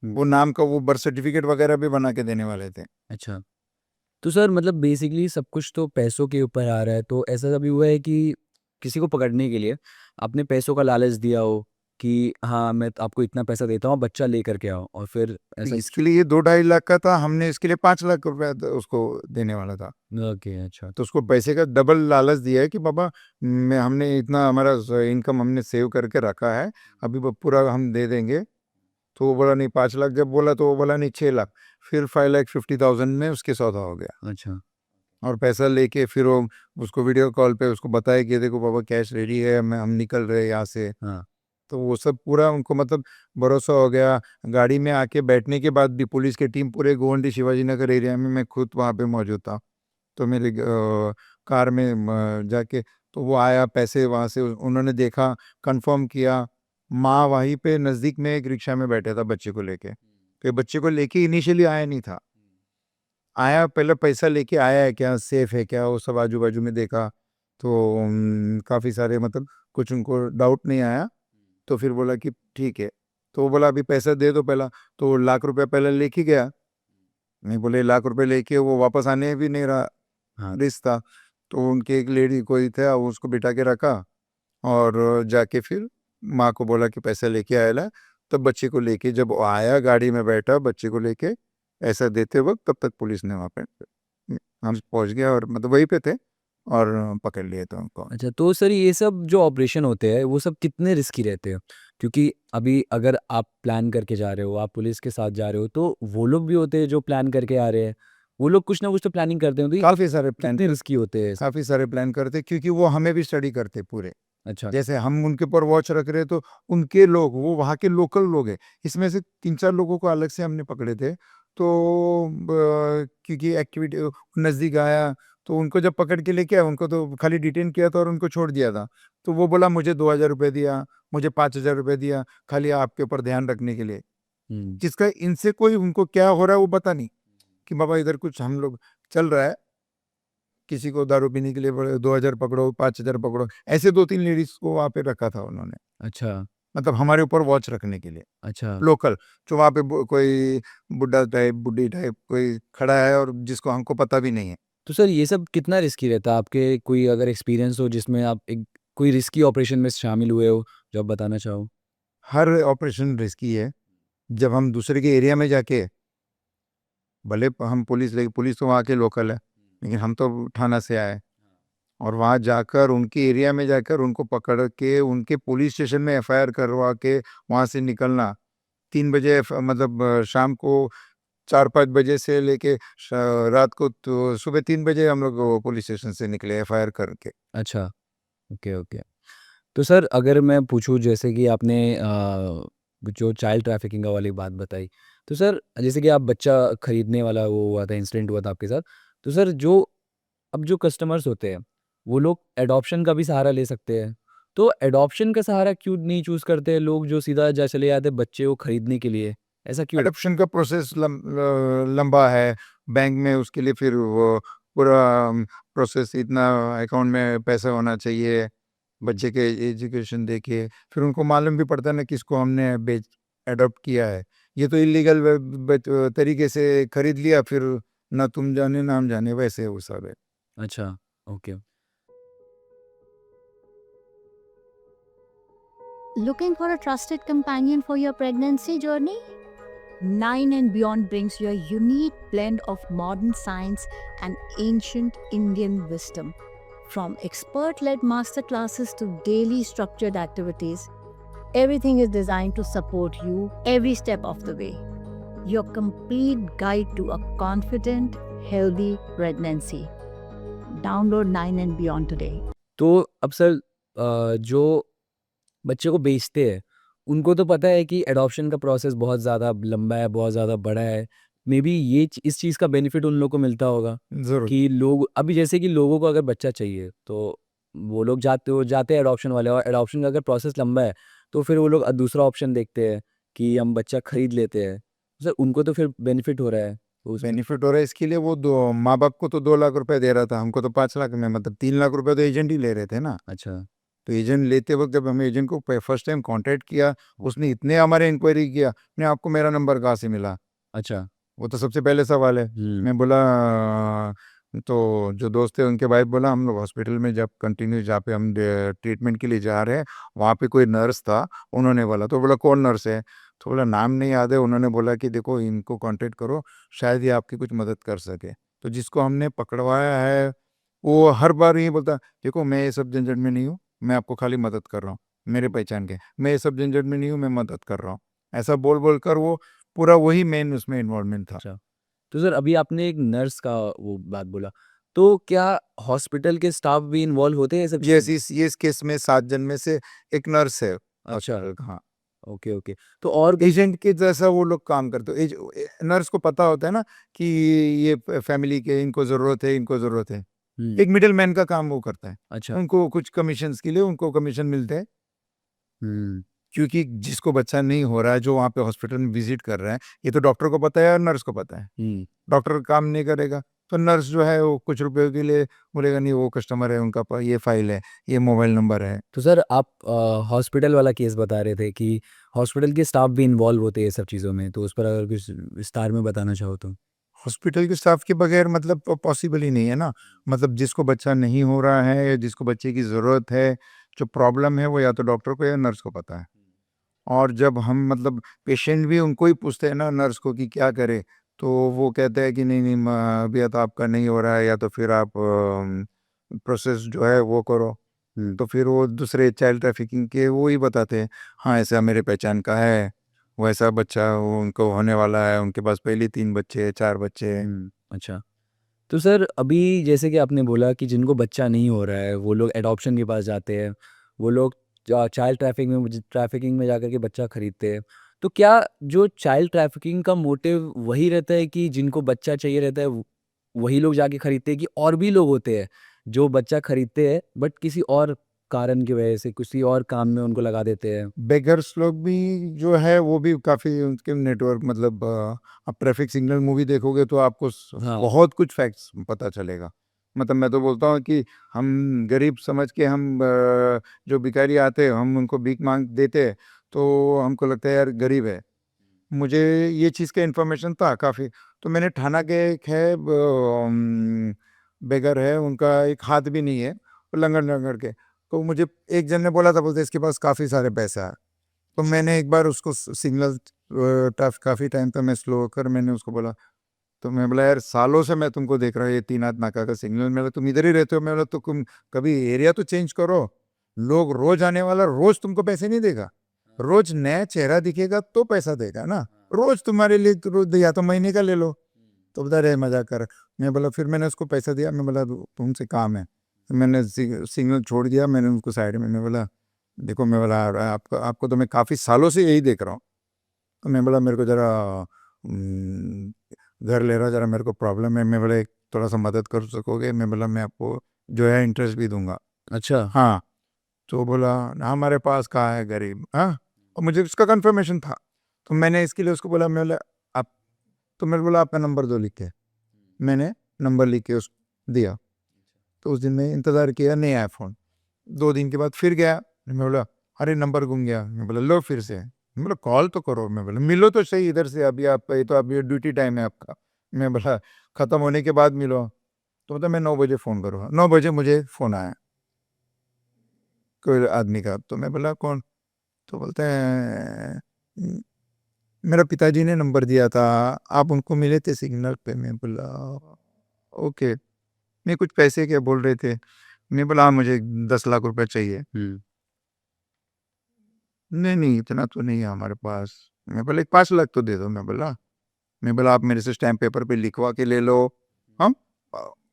हुँ, वो नाम का वो बर्थ सर्टिफिकेट वगैरह भी बना के देने वाले थे। अच्छा। तो सर मतलब बेसिकली सब कुछ तो पैसों के ऊपर आ रहा है, तो ऐसा कभी हुआ है कि किसी को पकड़ने के लिए आपने पैसों का लालच दिया हो कि हाँ, मैं आपको इतना पैसा देता हूँ, बच्चा लेकर के आओ और फिर ऐसा कुछ इसके लिए ये 2 ढाई लाख का था, हमने इसके लिए 5 लाख रुपया उसको देने वाला था। ओके, अच्छा। तो उसको पैसे का डबल लालच दिया है कि बाबा मैं हमने इतना हमारा इनकम हमने सेव करके रखा है, अभी वो पूरा हम दे देंगे। तो वो बोला नहीं, 5 लाख जब बोला तो वो बोला नहीं 6 लाख। फिर 5,50,000 में उसके सौदा हो गया, अच्छा, और पैसा लेके फिर वो उसको वीडियो कॉल पे उसको बताया कि देखो बाबा कैश रेडी है, हम निकल रहे हैं यहाँ से। हाँ, तो वो सब पूरा उनको मतलब भरोसा हो गया। गाड़ी में आके बैठने के बाद भी पुलिस की टीम पूरे गोवंडी शिवाजी नगर एरिया में, मैं खुद वहाँ पे मौजूद था। तो मेरे कार में जाके तो वो आया, पैसे वहाँ से उन्होंने देखा, कंफर्म किया। माँ वहीं पे नज़दीक में एक रिक्शा में बैठा था बच्चे को लेके। तो ये बच्चे को लेके इनिशियली आया नहीं था। आया पहले पैसा लेके आया है क्या, सेफ है क्या, वो सब आजू-बाजू में देखा। तो काफ़ी सारे मतलब कुछ उनको डाउट नहीं आया। तो फिर बोला कि ठीक है। तो वो बोला अभी पैसा दे दो पहला। तो लाख रुपया पहले लेके गया। नहीं बोले लाख रुपए लेके वो वापस आने भी नहीं रहा, हाँ, रिस्क था। तो उनके एक लेडी कोई था, उसको बिठा के रखा, और जाके फिर माँ को बोला कि पैसा लेके आया ला। तब बच्चे को लेके जब वो आया, गाड़ी में बैठा बच्चे को लेके ऐसा देते वक्त, तब तक पुलिस ने वहाँ पे हम पहुँच गया, और मतलब वहीं पे थे, और पकड़ लिए थे उनको। अच्छा। तो सर ये सब जो ऑपरेशन होते हैं, वो सब कितने रिस्की रहते हैं? क्योंकि अभी अगर आप प्लान करके जा रहे हो, आप पुलिस के साथ जा रहे हो, तो वो लोग भी होते हैं जो प्लान करके आ रहे हैं। वो लोग कुछ ना कुछ तो प्लानिंग करते हैं, तो ये काफ़ी सारे प्लान कितने रिस्की होते हैं? काफ़ी सारे प्लान करते, क्योंकि वो हमें भी स्टडी करते पूरे। अच्छा, जैसे हम उनके ऊपर वॉच रख रहे हैं, तो उनके लोग, वो वहाँ के लोकल लोग हैं। इसमें से 3-4 लोगों को अलग से हमने पकड़े थे। तो क्योंकि एक्टिविटी नज़दीक आया, तो उनको जब पकड़ के लेके आए, उनको तो खाली डिटेन किया था और उनको छोड़ दिया था। तो वो बोला मुझे 2,000 रुपए दिया, मुझे 5,000 रुपए दिया, खाली आपके ऊपर ध्यान रखने के लिए। हुँ, जिसका इनसे कोई उनको क्या हो रहा है वो पता नहीं, कि बाबा इधर कुछ हम लोग चल रहा है, किसी को दारू पीने के लिए 2000 पकड़ो, 5000 पकड़ो, ऐसे 2-3 लेडीज़ को वहाँ पे रखा था उन्होंने। अच्छा, मतलब हमारे ऊपर वॉच रखने के लिए, अच्छा। लोकल, जो वहाँ पे कोई बुड्ढा टाइप, बुड्ढी टाइप कोई खड़ा है और जिसको हमको पता भी नहीं है। तो सर ये सब कितना रिस्की रहता है? आपके कोई अगर एक्सपीरियंस हो जिसमें आप एक कोई रिस्की ऑपरेशन में शामिल हुए हो, जो आप बताना चाहो? हर ऑपरेशन रिस्की है। जब हम दूसरे के एरिया में जाके, भले हम पुलिस तो वहाँ के लोकल है, लेकिन हम तो थाना से आए और वहाँ जाकर उनके एरिया में जाकर उनको पकड़ के उनके पुलिस स्टेशन में एफआईआर करवा के वहाँ से निकलना 3 बजे मतलब शाम को 4-5 बजे से लेके रात को तो सुबह 3 बजे हम लोग वो पुलिस स्टेशन से निकले एफआईआर करके। अच्छा, ओके, ओके। तो सर अगर मैं पूछूँ जैसे कि आपने जो चाइल्ड ट्रैफिकिंग का वाली बात बताई, तो सर जैसे कि आप बच्चा खरीदने वाला वो हुआ था, इंसिडेंट हुआ था आपके साथ, तो सर जो अब जो कस्टमर्स होते हैं, वो लोग एडॉप्शन का भी सहारा ले सकते हैं। तो एडॉप्शन का सहारा क्यों नहीं चूज़ करते हैं लोग जो सीधा जा चले जाते हैं बच्चे को खरीदने के लिए? ऐसा क्यों? एडॉप्शन का प्रोसेस लंबा है, बैंक में उसके लिए फिर वो पूरा प्रोसेस इतना अकाउंट में पैसा होना चाहिए, बच्चे के एजुकेशन देके, फिर उनको मालूम भी पड़ता है ना किसको हमने एडॉप्ट किया है। ये तो इल्लीगल तरीके से खरीद लिया, फिर ना तुम जाने ना हम जाने, वैसे वो सब है। अच्छा, okay. Looking for a trusted companion for your pregnancy journey? Nine and Beyond brings you a unique blend of modern science and ancient Indian wisdom. From expert led masterclasses to daily structured activities, everything is designed to support you every step of the way. Your complete guide to a confident, healthy pregnancy. Download 9 and Beyond today. तो अब sir जो बच्चे को बेचते हैं, उनको तो पता है कि एडॉप्शन का प्रोसेस बहुत ज़्यादा लंबा है, बहुत ज़्यादा बड़ा है। मेबी ये इस चीज़ का बेनिफिट उन लोगों को मिलता होगा ज़रूर। कि लोग अभी जैसे कि लोगों को अगर बच्चा चाहिए, तो वो लोग जाते हैं एडॉप्शन वाले और एडॉप्शन का अगर प्रोसेस लंबा है, तो फिर वो लोग दूसरा ऑप्शन देखते हैं कि हम बच्चा खरीद लेते हैं। सर उनको तो फिर बेनिफिट हो रहा है उसमें। बेनिफिट हो रहा है इसके लिए, वो दो माँ बाप को तो 2 लाख रुपए दे रहा था, हमको तो 5 लाख में, मतलब 3 लाख रुपए तो एजेंट ही ले रहे थे ना। अच्छा, तो एजेंट लेते वक्त जब हमने एजेंट को फर्स्ट टाइम कांटेक्ट किया, उसने इतने हमारे इंक्वायरी किया, ने आपको मेरा नंबर कहाँ से मिला? अच्छा। वो तो सबसे पहले सवाल है। हुँ, मैं बोला तो जो दोस्त थे उनके वाइफ बोला हम लोग हॉस्पिटल में जब कंटिन्यू जहाँ पे हम ट्रीटमेंट के लिए जा रहे हैं, वहाँ पे कोई नर्स था, उन्होंने बोला, तो बोला कौन नर्स है? तो बोला नाम नहीं याद है, उन्होंने बोला कि देखो इनको कांटेक्ट करो, शायद ये आपकी कुछ मदद कर सके। तो जिसको हमने पकड़वाया है, वो हर बार ये बोलता, देखो मैं ये सब झंझट में नहीं हूँ, मैं आपको खाली मदद कर रहा हूँ, मेरे पहचान के, मैं ये सब झंझट में नहीं हूँ, मैं मदद कर रहा हूँ। ऐसा बोल बोल कर वो पूरा वही मेन उसमें इन्वॉल्वमेंट था। अच्छा। तो सर अभी आपने एक नर्स का वो बात बोला, तो क्या हॉस्पिटल के स्टाफ भी इन्वॉल्व होते हैं ये सब चीज़ें? ये इस केस में 7 जन में से 1 नर्स है अच्छा, हॉस्पिटल का, हाँ। Okay, okay. तो और एजेंट के जैसा वो लोग काम करते हैं। नर्स को पता होता है ना कि ये फैमिली के इनको ज़रूरत है, इनको ज़रूरत है। हुँ, एक मिडलमैन का काम वो करता है। अच्छा, उनको कुछ कमीशंस के लिए उनको कमीशन मिलते हैं, हुँ, क्योंकि जिसको बच्चा नहीं हो रहा है, जो वहाँ पे हॉस्पिटल में विज़िट कर रहा है, ये तो डॉक्टर को पता है और नर्स को पता है। हुँ। डॉक्टर काम नहीं करेगा, तो नर्स जो है वो कुछ रुपयों के लिए बोलेगा नहीं वो कस्टमर है, उनका ये फ़ाइल है, ये मोबाइल नंबर है। तो सर आप हॉस्पिटल वाला केस बता रहे थे कि हॉस्पिटल के स्टाफ भी इन्वॉल्व होते हैं ये सब चीज़ों में, तो उस पर अगर कुछ विस्तार में बताना चाहो तो? हॉस्पिटल के स्टाफ के बगैर मतलब पॉसिबल ही नहीं है ना। मतलब जिसको बच्चा नहीं हो रहा है या जिसको बच्चे की ज़रूरत है, जो प्रॉब्लम है वो या तो डॉक्टर को या नर्स को पता है। और जब हम मतलब पेशेंट भी उनको ही पूछते हैं ना नर्स को कि क्या करें, तो वो कहते हैं कि नहीं, नहीं अभी तो आपका नहीं हो रहा है, या तो फिर आप प्रोसेस जो है वो करो। हुँ, तो फिर वो दूसरे चाइल्ड ट्रैफिकिंग के वो ही बताते हैं, हाँ, ऐसा मेरे पहचान का है, वैसा बच्चा वो उनको होने वाला है, उनके पास पहले 3 बच्चे हैं, 4 बच्चे हैं। हुँ, अच्छा। तो सर अभी जैसे कि आपने बोला कि जिनको बच्चा नहीं हो रहा है, वो लोग एडॉप्शन के पास जाते हैं, वो लोग चाइल्ड ट्रैफिकिंग में जाकर के बच्चा खरीदते हैं। तो क्या जो चाइल्ड ट्रैफिकिंग का मोटिव वही रहता है कि जिनको बच्चा चाहिए रहता है, वही लोग जाके खरीदते हैं कि और भी लोग होते हैं, जो बच्चा खरीदते हैं बट किसी और कारण की वजह से, किसी और काम में उनको लगा देते हैं? बेगर्स लोग भी जो है वो भी काफ़ी उनके नेटवर्क, मतलब आप ट्रैफिक सिग्नल मूवी देखोगे तो आपको हाँ, बहुत कुछ फैक्ट्स पता चलेगा। मतलब मैं तो बोलता हूँ कि हम गरीब समझ के हम जो भिखारी आते हैं हम उनको भीख मांग देते हैं, तो हमको लगता है यार गरीब है। मुझे ये चीज़ का इन्फॉर्मेशन था काफ़ी, तो मैंने ठाणा के एक है बेगर है, उनका एक हाथ भी नहीं है, वो लंगड़-लंगड़ के। तो मुझे एक जन ने बोला था, बोलते इसके पास काफ़ी सारे पैसा है। तो मैंने एक बार उसको सिग्नल टफ काफ़ी टाइम तक मैं स्लो होकर मैंने उसको बोला, तो मैं बोला यार सालों से मैं तुमको देख रहा हूँ ये 3 हाथ नाका का सिग्नल, मैं बोला तुम इधर ही रहते हो, मैं बोला तो तुम कभी एरिया तो चेंज करो। लोग रोज़ आने वाला रोज़ तुमको पैसे नहीं देगा। रोज़ नया चेहरा दिखेगा तो पैसा देगा ना। रोज़ तुम्हारे लिए तो रोज़ या तो महीने का ले लो। तो बता रहे मज़ाक कर। मैं बोला फिर मैंने उसको पैसा दिया, मैं बोला तुमसे काम है। तो मैंने सिग्नल छोड़ दिया, मैंने उनको साइड में मैं बोला देखो, मैं बोला आपको आपको तो मैं काफ़ी सालों से यही देख रहा हूँ। तो मैं बोला मेरे को ज़रा घर ले रहा, ज़रा मेरे को प्रॉब्लम है, मैं बोला एक थोड़ा-सा मदद कर सकोगे? मैं बोला मैं आपको जो है इंटरेस्ट भी दूँगा। अच्छा। हाँ, तो बोला हमारे पास कहाँ है गरीब, हाँ? और मुझे उसका कन्फर्मेशन था। तो मैंने इसके लिए उसको बोला, मैं बोला आप, तो मैंने बोला आपका नंबर दो लिख के। मैंने नंबर लिख के उसको दिया। तो उस दिन मैं इंतज़ार किया, नहीं आया फ़ोन। 2 दिन के बाद फिर गया, मैं बोला अरे नंबर गुम गया। मैं बोला लो फिर से। मैं बोला कॉल तो करो, मैं बोला मिलो तो सही इधर से, अभी आपका ये तो अभी ड्यूटी टाइम है आपका। मैं बोला ख़त्म होने के बाद मिलो। तो बोलता मैं 9 बजे फ़ोन करूँगा। 9 बजे मुझे फ़ोन आया कोई आदमी का। तो मैं बोला कौन? तो बोलते हैं मेरा पिताजी ने नंबर दिया था, आप उनको मिले थे सिग्नल पे। मैं बोला ओके। नहीं कुछ पैसे क्या बोल रहे थे? मैं बोला हाँ मुझे 10 लाख रुपए चाहिए। नहीं, नहीं इतना तो नहीं है हमारे पास। मैं बोला 5 लाख तो दे दो। मैं बोला आप मेरे से स्टैम्प पेपर पे लिखवा के ले लो, हम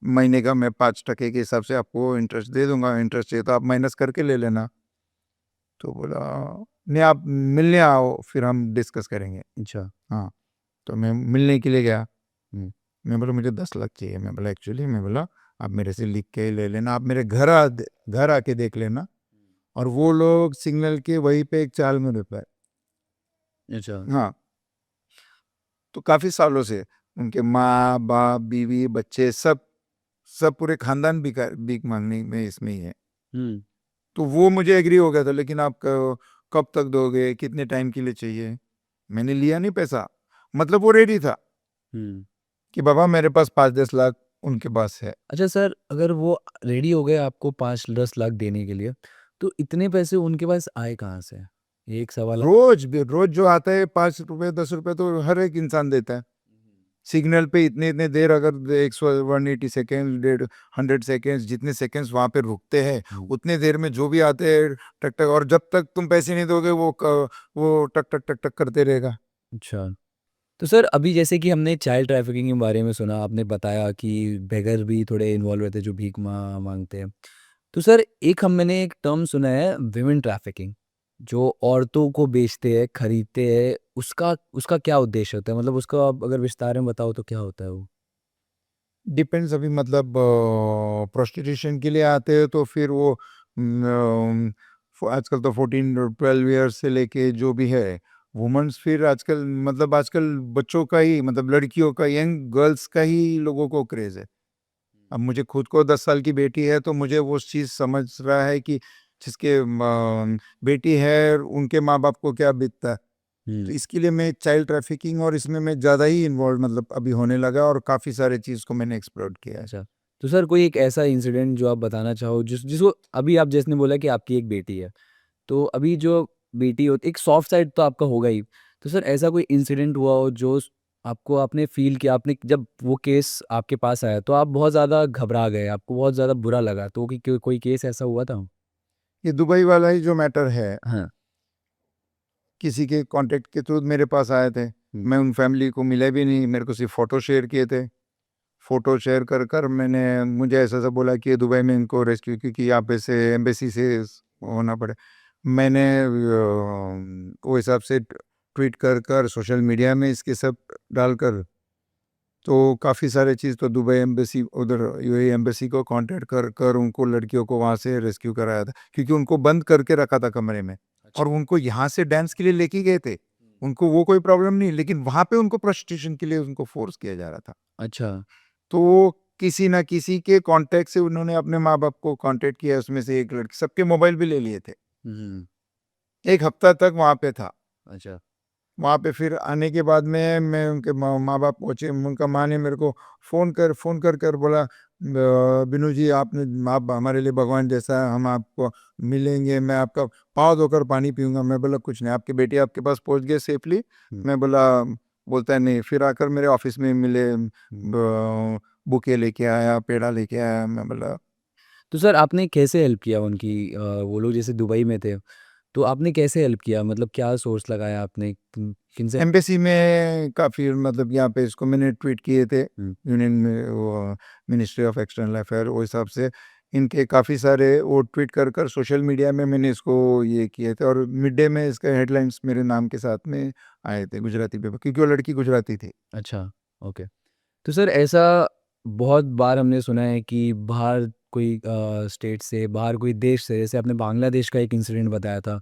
महीने का मैं 5% के हिसाब से आपको इंटरेस्ट दे दूँगा, इंटरेस्ट चाहिए तो आप माइनस करके ले लेना। तो बोला नहीं आप मिलने आओ फिर हम डिस्कस करेंगे। अच्छा। हाँ, तो मैं मिलने के लिए गया। मैं बोला मुझे 10 लाख चाहिए। मैं बोला एक्चुअली, मैं बोला आप मेरे से लिख के ले लेना, आप मेरे घर आके देख लेना। और वो लोग सिग्नल के वहीं पे एक चाल में रहता है। अच्छा। हाँ, तो काफ़ी सालों से उनके माँ-बाप, बीवी, बच्चे सब पूरे खानदान भीख माँगने में इसमें ही है। हुँ। तो वो मुझे एग्री हो गया था, लेकिन आप कब तक दोगे? कितने टाइम के लिए चाहिए? मैंने लिया नहीं पैसा। मतलब वो रेडी था हुँ। कि बाबा मेरे पास 5-10 लाख उनके पास है। अच्छा सर, अगर वो रेडी हो गए आपको 5-10 लाख देने के लिए, तो इतने पैसे उनके पास आए कहाँ से? ये एक सवाल रोज़ जो आता है ₹5 ₹10 तो हर एक इंसान देता है। सिग्नल पे इतने-इतने देर अगर 180 सेकंड, 100 सेकंड्स जितने सेकंड्स वहाँ पे रुकते हैं, हुँ। उतने देर में जो भी आते हैं टक-टक, और जब तक तुम पैसे नहीं दोगे वो टक-टक, टक-टक करते रहेगा। अच्छा। तो सर अभी जैसे कि हमने चाइल्ड ट्रैफिकिंग के बारे में सुना, आपने बताया कि बेगर भी थोड़े इन्वॉल्व रहते हैं जो भीख माँगते हैं। तो सर मैंने एक टर्म सुना है वुमेन ट्रैफिकिंग, जो औरतों को बेचते हैं, खरीदते हैं, उसका उसका क्या उद्देश्य होता है? मतलब उसका आप अगर विस्तार में बताओ तो क्या होता है वो? डिपेंड्स, अभी मतलब प्रोस्टिट्यूशन के लिए आते हैं तो फिर वो आजकल तो 14-12 ईयर्स से लेके जो भी है वुमेन्स, फिर आजकल मतलब आजकल बच्चों का ही, मतलब लड़कियों का, यंग गर्ल्स का ही लोगों को क्रेज़ है। अब मुझे खुद को 10 साल की बेटी है तो मुझे वो चीज़ समझ रहा है कि जिसके बेटी है उनके माँ-बाप को क्या बीतता है। तो हुँ। इसके लिए मैं चाइल्ड ट्रैफिकिंग और इसमें मैं ज़्यादा ही इन्वॉल्व मतलब अभी होने लगा, और काफ़ी सारे चीज़ को मैंने एक्सप्लोर किया है। अच्छा। तो सर कोई एक ऐसा इंसिडेंट जो आप बताना चाहो जिसको अभी आप जैसे बोला कि आपकी एक बेटी है। तो अभी जो बेटी होती एक सॉफ्ट साइड तो आपका होगा ही। तो सर ऐसा कोई इंसिडेंट हुआ हो जो आपको आपने फ़ील किया आपने जब वो केस आपके पास आया तो आप बहुत ज़्यादा घबरा गए, आपको बहुत ज़्यादा बुरा लगा तो कोई केस ऐसा हुआ था? ये दुबई वाला ही जो मैटर है, हाँ। किसी के कॉन्टैक्ट के थ्रू मेरे पास आए थे। हुँ। मैं उन फैमिली को मिला भी नहीं, मेरे को सिर्फ़ फ़ोटो शेयर किए थे। फ़ोटो शेयर कर मैंने, मुझे ऐसा-ऐसा बोला कि दुबई में इनको रेस्क्यू, क्योंकि यहाँ पे से एम्बेसी से होना पड़े। मैंने वो हिसाब से ट्वीट कर सोशल मीडिया में इसके सब डालकर, तो काफ़ी सारे चीज़ तो दुबई एम्बेसी, उधर यूएई एम्बेसी को कॉन्टैक्ट कर उनको लड़कियों को वहाँ से रेस्क्यू कराया था, क्योंकि उनको बंद करके रखा था कमरे में। अच्छा। और उनको यहाँ से डांस के लिए लेके गए थे। उनको वो कोई प्रॉब्लम नहीं, लेकिन वहाँ पे उनको प्रोस्टिट्यूशन के लिए उनको फ़ोर्स किया जा रहा था। अच्छा। तो किसी ना किसी के कांटेक्ट से उन्होंने अपने माँ-बाप को कांटेक्ट किया, उसमें से एक लड़की, सबके मोबाइल भी ले लिए थे। हुँ, 1 हफ्ता तक वहाँ पे था। अच्छा। वहाँ पे फिर आने के बाद में मैं उनके माँ-बाप पहुँचे, उनका माँ ने मेरे को फ़ोन कर बोला, बिनू जी आपने आप हमारे लिए भगवान जैसा है, हम आपको मिलेंगे, मैं आपका पाँव धोकर पानी पीऊँगा। मैं बोला कुछ नहीं, आपकी बेटी आपके पास पहुँच गई सेफ़ली। हुँ, मैं बोला, बोलता है नहीं, फिर आकर मेरे ऑफ़िस में मिले, हुँ। बुके लेके आया, पेड़ा लेके आया। मैं बोला तो सर आपने कैसे हेल्प किया उनकी वो लोग जैसे दुबई में थे, तो आपने कैसे हेल्प किया? मतलब क्या सोर्स लगाया आपने? किनसे एम्बेसी में काफ़ी, मतलब यहाँ पे इसको मैंने ट्वीट किए थे, हुँ, यूनियन में वो मिनिस्ट्री ऑफ एक्सटर्नल अफेयर, वो हिसाब से इनके काफ़ी सारे वो ट्वीट कर सोशल मीडिया में मैंने इसको ये किए थे, और मिड डे में इसके हेडलाइंस मेरे नाम के साथ में आए थे गुजराती पेपर, क्योंकि वो लड़की गुजराती थी। अच्छा, ओके। तो सर ऐसा बहुत बार हमने सुना है कि बाहर कोई स्टेट से, बाहर कोई देश से, जैसे आपने बांग्लादेश का एक इंसिडेंट बताया था,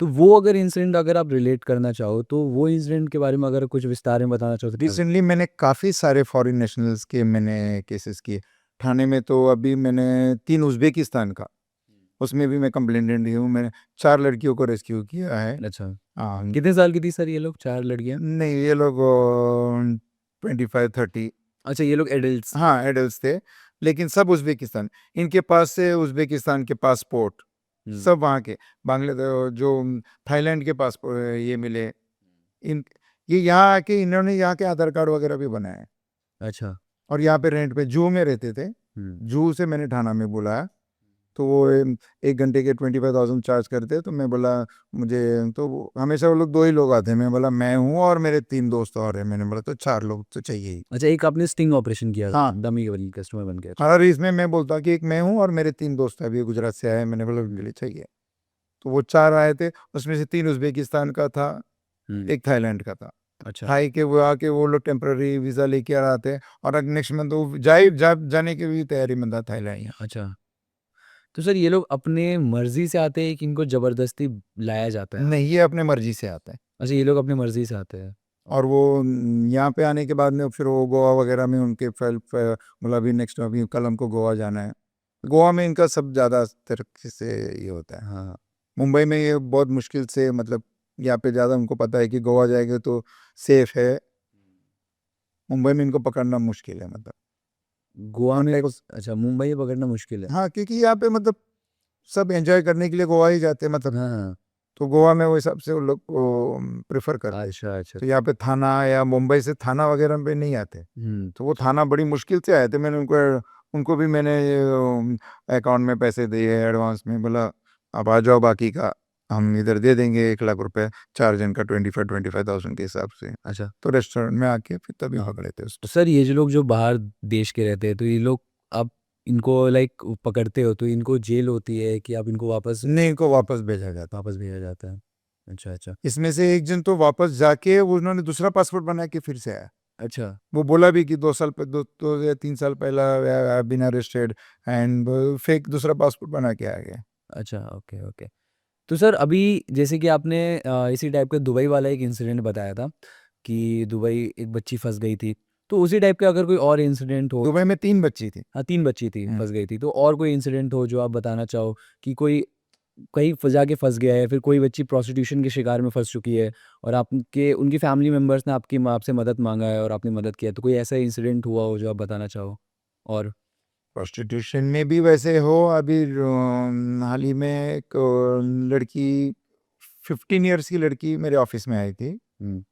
तो वो अगर इंसिडेंट अगर आप रिलेट करना चाहो, तो वो इंसिडेंट के बारे में अगर कुछ विस्तार में बताना चाहो तो क्या रिसेंटली मैंने काफ़ी सारे फॉरेन नेशनल्स के मैंने केसेस किए। ठाणे में तो अभी मैंने 3 उज़्बेकिस्तान का, उसमें भी मैं कंप्लेंटेंट ही हूँ। मैंने 4 लड़कियों को रेस्क्यू किया है। अच्छा, हाँ, कितने साल की थी सर ये लोग 4 लड़कियाँ? नहीं ये लोग 25-30, अच्छा ये लोग एडल्ट्स हाँ, एडल्ट्स थे, लेकिन सब उज़्बेकिस्तान। इनके पास से उज़्बेकिस्तान के पासपोर्ट, हुँ, सब वहाँ के। जो थाईलैंड के पासपो ये मिले। इन ये यहाँ आके इन्होंने यहाँ के आधार कार्ड वगैरह भी बनाए, अच्छा, और यहाँ पे रेंट पे जूहू में रहते थे। हुँ, जूहू से मैंने ठाणा में बुलाया, तो वो 1 घंटे के 25,000 चार्ज करते। तो मैं बोला मुझे, तो हमेशा वो लोग 2 ही लोग आते हैं। मैं बोला मैं हूँ और मेरे 3 दोस्त और हैं। मैंने बोला तो 4 लोग तो चाहिए ही। अच्छा एक आपने स्टिंग ऑपरेशन किया, हाँ, डमी वाली कस्टमर बन के। और इसमें मैं बोलता कि एक मैं हूँ और मेरे 3 दोस्त हैं, अभी गुजरात से आए हैं। मैंने बोला उनके लिए चाहिए। तो वो 4 आए थे, उसमें से 3 उज़्बेकिस्तान का था, हुँ, 1 थाईलैंड का था। अच्छा। थाई के वो आके वो लोग टेम्परेरी वीज़ा लेके आ आते हैं, और नेक्स्ट मंथ वो जाने की भी तैयारी में था थाईलैंड यहाँ। अच्छा, तो सर ये लोग अपने मर्ज़ी से आते हैं कि इनको ज़बरदस्ती लाया जाता है? नहीं, ये अपने मर्ज़ी से आता है। अच्छा ये लोग अपनी मर्ज़ी से आते हैं। और वो यहाँ पे आने के बाद में फिर वो गोवा वगैरह में उनके मतलब अभी नेक्स्ट, अभी कल हमको गोवा जाना है। गोवा में इनका सब ज़्यादा तरीके से ये होता है। हाँ, मुंबई में ये बहुत मुश्किल से, मतलब यहाँ पे ज़्यादा उनको पता है कि गोवा जाएंगे तो सेफ है। मुंबई में इनको पकड़ना मुश्किल है, मतलब गोवा में कॉन्टेक्ट। अच्छा मुंबई पकड़ना मुश्किल है। हाँ, क्योंकि यहाँ पे मतलब सब एंजॉय करने के लिए गोवा ही जाते हैं, मतलब हाँ, हाँ। तो गोवा में वो हिसाब से वो लोग को प्रेफर करते हैं। अच्छा, अच्छा। तो यहाँ पे थाना या मुंबई से थाना वगैरह पे नहीं आते। हुँ, तो वो थाना बड़ी मुश्किल से आए थे। मैंने उनको भी मैंने अकाउंट में पैसे दिए एडवांस में, बोला आप आ जाओ, बाकी का हम इधर दे देंगे, 1 लाख रुपए 4 जन का 25,000 के हिसाब से। अच्छा। तो रेस्टोरेंट में आके फिर तभी पकड़े थे तो उसको। सर ये जो लोग जो बाहर देश के रहते हैं, तो ये लोग आप इनको लाइक पकड़ते हो तो इनको जेल होती है कि आप इनको वापस नहीं, इनको वापस भेजा जाता। वापस भेजा जाता है? अच्छा, अच्छा। इसमें से एक जन तो वापस जाके वो उन्होंने दूसरा पासपोर्ट बना के फिर से आया। अच्छा, वो बोला भी कि 2 या 3 साल पहला I have been arrested, and fake दूसरा पासपोर्ट बना के आ गया। अच्छा, ओके, ओके। तो सर अभी जैसे कि आपने इसी टाइप का दुबई वाला एक इंसिडेंट बताया था कि दुबई एक बच्ची फँस गई थी। तो उसी टाइप का अगर कोई और इंसिडेंट हो दुबई में 3 बच्ची थी। हाँ, 3 बच्ची थी, हुँ। फँस गई थी। तो और कोई इंसिडेंट हो जो आप बताना चाहो कि कोई कहीं जाके फँस गया है, फिर कोई बच्ची प्रोस्टिट्यूशन के शिकार में फँस चुकी है और आपके उनकी फैमिली मेंबर्स ने आपसे मदद माँगा है और आपने मदद किया है। तो कोई ऐसा इंसिडेंट हुआ हो जो आप बताना चाहो? और प्रोस्टिट्यूशन में भी वैसे हो, अभी हाल ही में एक लड़की, 15 इयर्स की लड़की मेरे ऑफिस में आई थी। हुँ,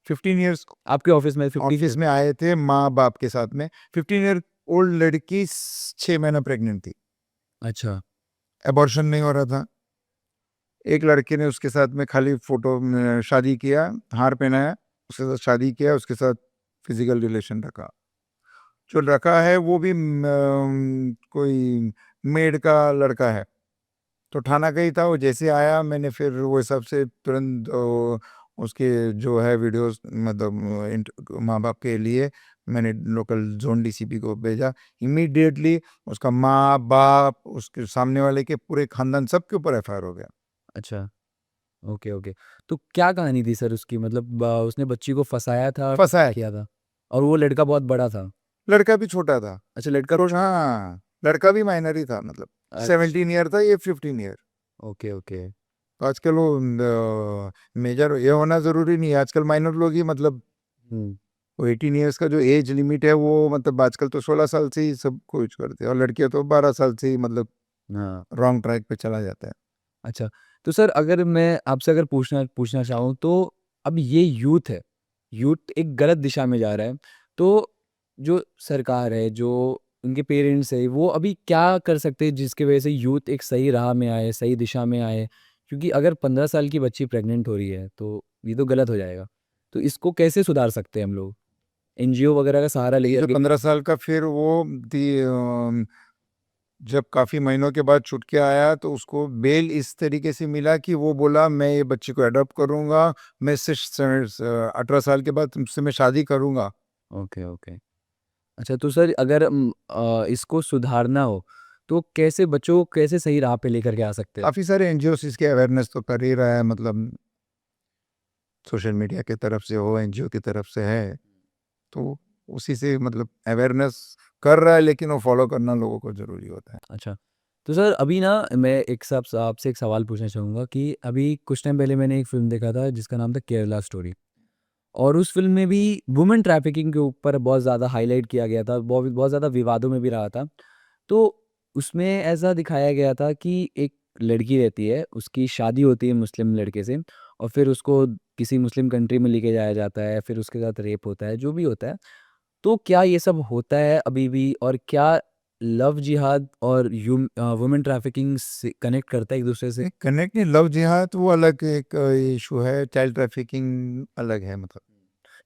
15 इयर्स आपके ऑफ़िस में 15 ऑफिस में आए थे माँ-बाप के साथ में। 15 ईयर ओल्ड लड़की 6 महीना प्रेग्नेंट थी। अच्छा, अबॉर्शन नहीं हो रहा था। एक लड़के ने उसके साथ में खाली फ़ोटो में शादी किया, हार पहनाया, उसके साथ शादी किया, उसके साथ फिज़िकल रिलेशन रखा। जो रखा है वो भी कोई मेड का लड़का है। तो ठाणा का ही था। वो जैसे आया, मैंने फिर वो हिसाब से तुरंत उसके जो है वीडियोस, मतलब माँ बाप के लिए मैंने लोकल जोन डीसीपी को भेजा। इमीडिएटली उसका माँ बाप, उसके सामने वाले के पूरे खानदान, सबके ऊपर एफआईआर हो गया। अच्छा। Okay, okay. तो क्या कहानी थी सर उसकी? मतलब उसने बच्ची को फँसाया था, फंसा है। किया था और वो लड़का बहुत बड़ा था? लड़का भी छोटा था। अच्छा लड़का तो हाँ, लड़का भी माइनर ही था, मतलब 17 ईयर था, ये 15 ईयर। Okay okay. आजकल वो मेजर ये होना ज़रूरी नहीं है, आजकल माइनर लोग ही मतलब वो 18 ईयर्स का जो एज लिमिट है वो मतलब आजकल तो 16 साल से ही सब कुछ करते हैं, और लड़कियां तो 12 साल से ही मतलब हाँ। रॉन्ग ट्रैक पे चला जाता है। अच्छा, तो सर अगर मैं आपसे अगर पूछना पूछना चाहूँ तो अब ये यूथ है, यूथ एक गलत दिशा में जा रहा है, तो जो सरकार है, जो उनके पेरेंट्स हैं, वो अभी क्या कर सकते हैं जिसकी वजह से यूथ एक सही राह में आए, सही दिशा में आए? क्योंकि अगर 15 साल की बच्ची प्रेग्नेंट हो रही है, तो ये तो गलत हो जाएगा। तो इसको कैसे सुधार सकते हैं हम लोग? एनजीओ वगैरह का सहारा ये जो लेकर के 15 साल का फिर वो जब काफ़ी महीनों के बाद छूट के आया तो उसको बेल इस तरीके से मिला कि वो बोला मैं ये बच्ची को अडॉप्ट करूँगा, मैं इससे 18 साल के बाद तुमसे मैं शादी करूँगा। Okay, okay. अच्छा तो सर अगर इसको सुधारना हो, तो कैसे बच्चों को कैसे सही राह पे लेकर के आ सकते हैं? काफ़ी सारे एनजीओस इसके अवेयरनेस तो कर ही रहा है, मतलब सोशल मीडिया की तरफ से हो, एनजीओ की तरफ से है, तो उसी से मतलब अवेयरनेस कर रहा है, लेकिन वो फॉलो करना लोगों को ज़रूरी होता है। अच्छा, तो सर अभी ना मैं एक साब आपसे एक सवाल पूछना चाहूँगा कि अभी कुछ टाइम पहले मैंने एक फ़िल्म देखा था जिसका नाम था केरला स्टोरी और उस फ़िल्म में भी वुमेन ट्रैफिकिंग के ऊपर बहुत ज़्यादा हाइलाइट किया गया था, बहुत बहुत ज़्यादा विवादों में भी रहा था। तो उसमें ऐसा दिखाया गया था कि एक लड़की रहती है, उसकी शादी होती है मुस्लिम लड़के से और फिर उसको किसी मुस्लिम कंट्री में लेके जाया जाता है, फिर उसके साथ रेप होता है, जो भी होता है। तो क्या ये सब होता है अभी भी और क्या लव जिहाद और वुमेन ट्रैफिकिंग से कनेक्ट करता है एक दूसरे से? नहीं, कनेक्ट नहीं, लव जिहाद वो अलग एक इशू है, चाइल्ड ट्रैफिकिंग अलग है, मतलब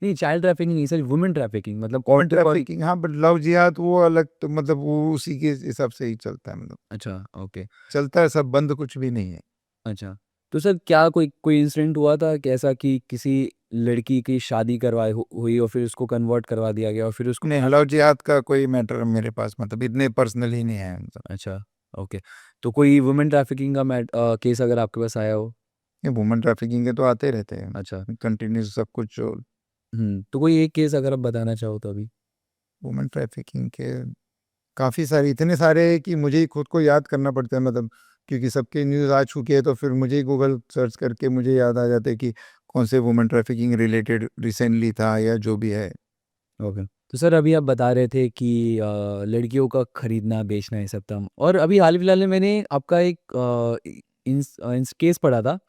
नहीं, चाइल्ड ट्रैफिकिंग नहीं सर, वुमेन ट्रैफिकिंग मतलब वुमेन कौन से कौन? ट्रैफिकिंग, हाँ, बट लव जिहाद वो अलग, तो मतलब वो उसी के हिसाब से ही चलता है, मतलब अच्छा, ओके। चलता है सब, बंद कुछ भी नहीं है। अच्छा, तो सर क्या कोई कोई इंसिडेंट हुआ था कि ऐसा कि किसी लड़की की शादी करवाई हुई और फिर उसको कन्वर्ट करवा दिया गया और फिर उसको नहीं, लव जिहाद का कोई मैटर मेरे पास मतलब इतने पर्सनल ही नहीं है, मतलब अच्छा, ओके। तो कोई वुमेन ट्रैफिकिंग का केस अगर आपके पास आया हो? ये वुमेन ट्रैफिकिंग के तो आते रहते अच्छा, हैं कंटिन्यूस सब कुछ। तो कोई एक केस अगर आप बताना चाहो तो अभी? वुमेन ट्रैफिकिंग के काफ़ी सारे, इतने सारे हैं कि मुझे ही खुद को याद करना पड़ता है, मतलब क्योंकि सबके न्यूज़ आ चुकी है, तो फिर मुझे ही गूगल सर्च करके मुझे याद आ जाता है कि कौन से वुमेन ट्रैफिकिंग रिलेटेड रिसेंटली था या जो भी है। ओके। तो सर अभी आप बता रहे थे कि लड़कियों का खरीदना, बेचना ये सब था और अभी हाल-फिलहाल में मैंने आपका एक केस पढ़ा था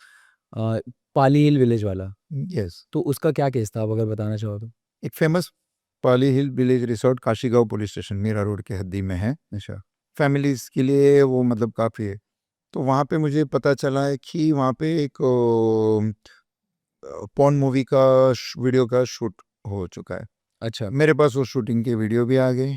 पाली हिल विलेज वाला, यस, तो उसका क्या केस था आप अगर बताना चाहो तो? एक famous Pali hill village resort Kashigaon police station Mira road के हद्दी में है। अच्छा, फैमिलीज़ के लिए वो मतलब काफ़ी है। तो वहाँ पे मुझे पता चला है कि वहाँ पे एक पॉर्न मूवी का वीडियो का शूट हो चुका है। अच्छा, मेरे पास वो शूटिंग की वीडियो भी आ गई।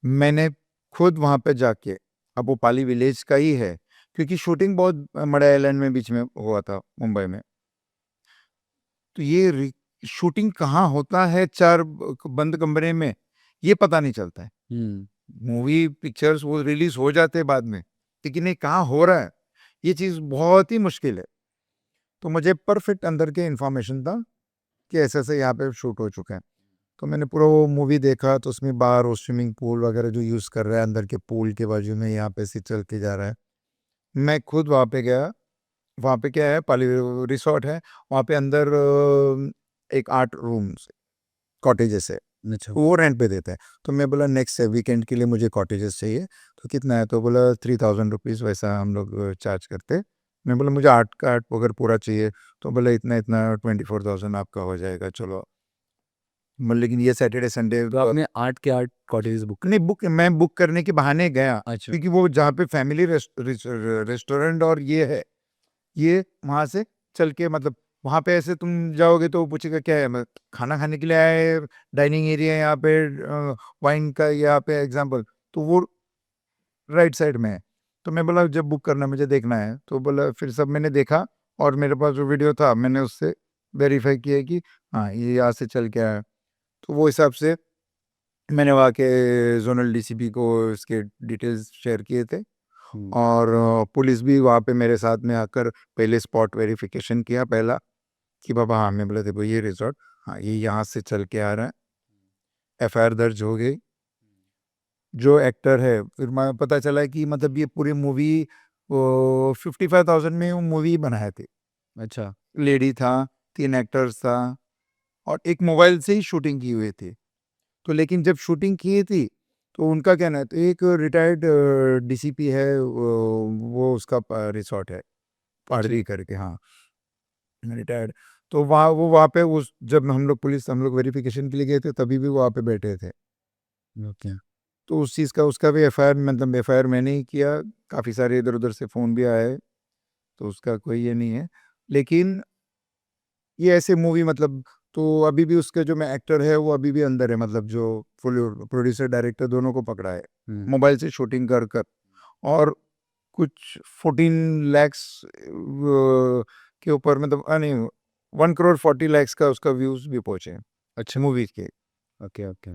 मैंने खुद वहाँ पे जाके, अब वो पाली विलेज का ही है, क्योंकि शूटिंग बहुत मड़ा आइलैंड में बीच में हुआ था मुंबई में। तो ये शूटिंग कहाँ होता है चार बंद कमरे में, ये पता नहीं चलता है। हुँ, मूवी पिक्चर्स वो रिलीज हो जाते हैं बाद में, लेकिन ये कहाँ हो रहा है, ये चीज़ बहुत ही मुश्किल है। तो मुझे परफेक्ट अंदर के इन्फॉर्मेशन था कि ऐसे ऐसे यहाँ पे शूट हो चुका है। तो मैंने पूरा वो मूवी देखा, तो उसमें बाहर वो स्विमिंग पूल वगैरह जो यूज़ कर रहा है, अंदर के पूल के बाजू में यहाँ पे से चल के जा रहा है। मैं खुद वहाँ पे गया, वहाँ पे क्या है, पाली रिसॉर्ट है, वहाँ पे अंदर एक 8 रूम्स कॉटेजेस है, अच्छा, वो रेंट पे देते हैं। तो मैं बोला नेक्स्ट वीकेंड के लिए मुझे कॉटेजेस चाहिए, तो कितना है? तो बोला 3000 रुपीज़ वैसा हम लोग चार्ज करते हैं। मैं बोला मुझे 8 का 8 अगर पूरा चाहिए, तो बोला इतना इतना 24,000 आपका हो जाएगा, चलो। लेकिन ये सैटरडे संडे तो आपने 8 के 8 कॉटेजेस बुक कर नहीं, मैं बुक करने के बहाने गया, अच्छा, क्योंकि वो जहाँ पे फैमिली रेस्टोरेंट और ये है, ये वहाँ से चल के मतलब वहाँ पे ऐसे तुम जाओगे तो वो पूछेगा क्या है, खाना खाने के लिए आए, डाइनिंग एरिया है यहाँ पे, वाइन का यहाँ पे एग्जाम्पल, तो वो राइट साइड में है। तो मैं बोला जब बुक करना मुझे देखना है, तो बोला फिर सब मैंने देखा, और मेरे पास जो वीडियो था मैंने उससे वेरीफाई किया कि हाँ ये यहाँ से चल के आया। तो वो हिसाब से मैंने वहाँ के ज़ोनल डीसीपी को इसके डिटेल्स शेयर किए थे, हुँ, और पुलिस भी वहाँ पे मेरे साथ में आकर पहले स्पॉट वेरिफिकेशन किया पहला, कि बाबा हाँ, मैं बोला देखो ये रिज़ॉर्ट, हाँ, ये यहाँ से चल के आ रहा है, एफआईआर दर्ज हो गई। जो एक्टर है फिर पता चला कि मतलब ये पूरी मूवी 55,000 में वो मूवी बनाए थे। अच्छा, लेडी था, 3 एक्टर्स था और एक मोबाइल से ही शूटिंग की हुई थी। तो लेकिन जब शूटिंग की थी तो उनका कहना है, तो एक रिटायर्ड डीसीपी है, वो उसका रिसॉर्ट है अच्छा, पारडी करके, हाँ, रिटायर्ड। तो वहाँ पे उस जब हम लोग वेरिफिकेशन के लिए गए थे तभी भी वहाँ पे बैठे थे। ओके, तो उस चीज़ का उसका भी एफआईआर, मतलब एफआईआर मैंने ही किया। काफ़ी सारे इधर-उधर से फ़ोन भी आए, तो उसका कोई ये नहीं है। लेकिन ये ऐसे मूवी मतलब, तो अभी भी उसके जो मैं एक्टर है वो अभी भी अंदर है, मतलब जो फुल प्रोड्यूसर डायरेक्टर दोनों को पकड़ा है, हुँ, मोबाइल से शूटिंग कर कर। और कुछ 14 लैक्स के ऊपर, मतलब नहीं, 1 करोड़ 40 लैक्स का उसका व्यूज़ भी पहुँचे अच्छा, मूवी के। Okay, okay.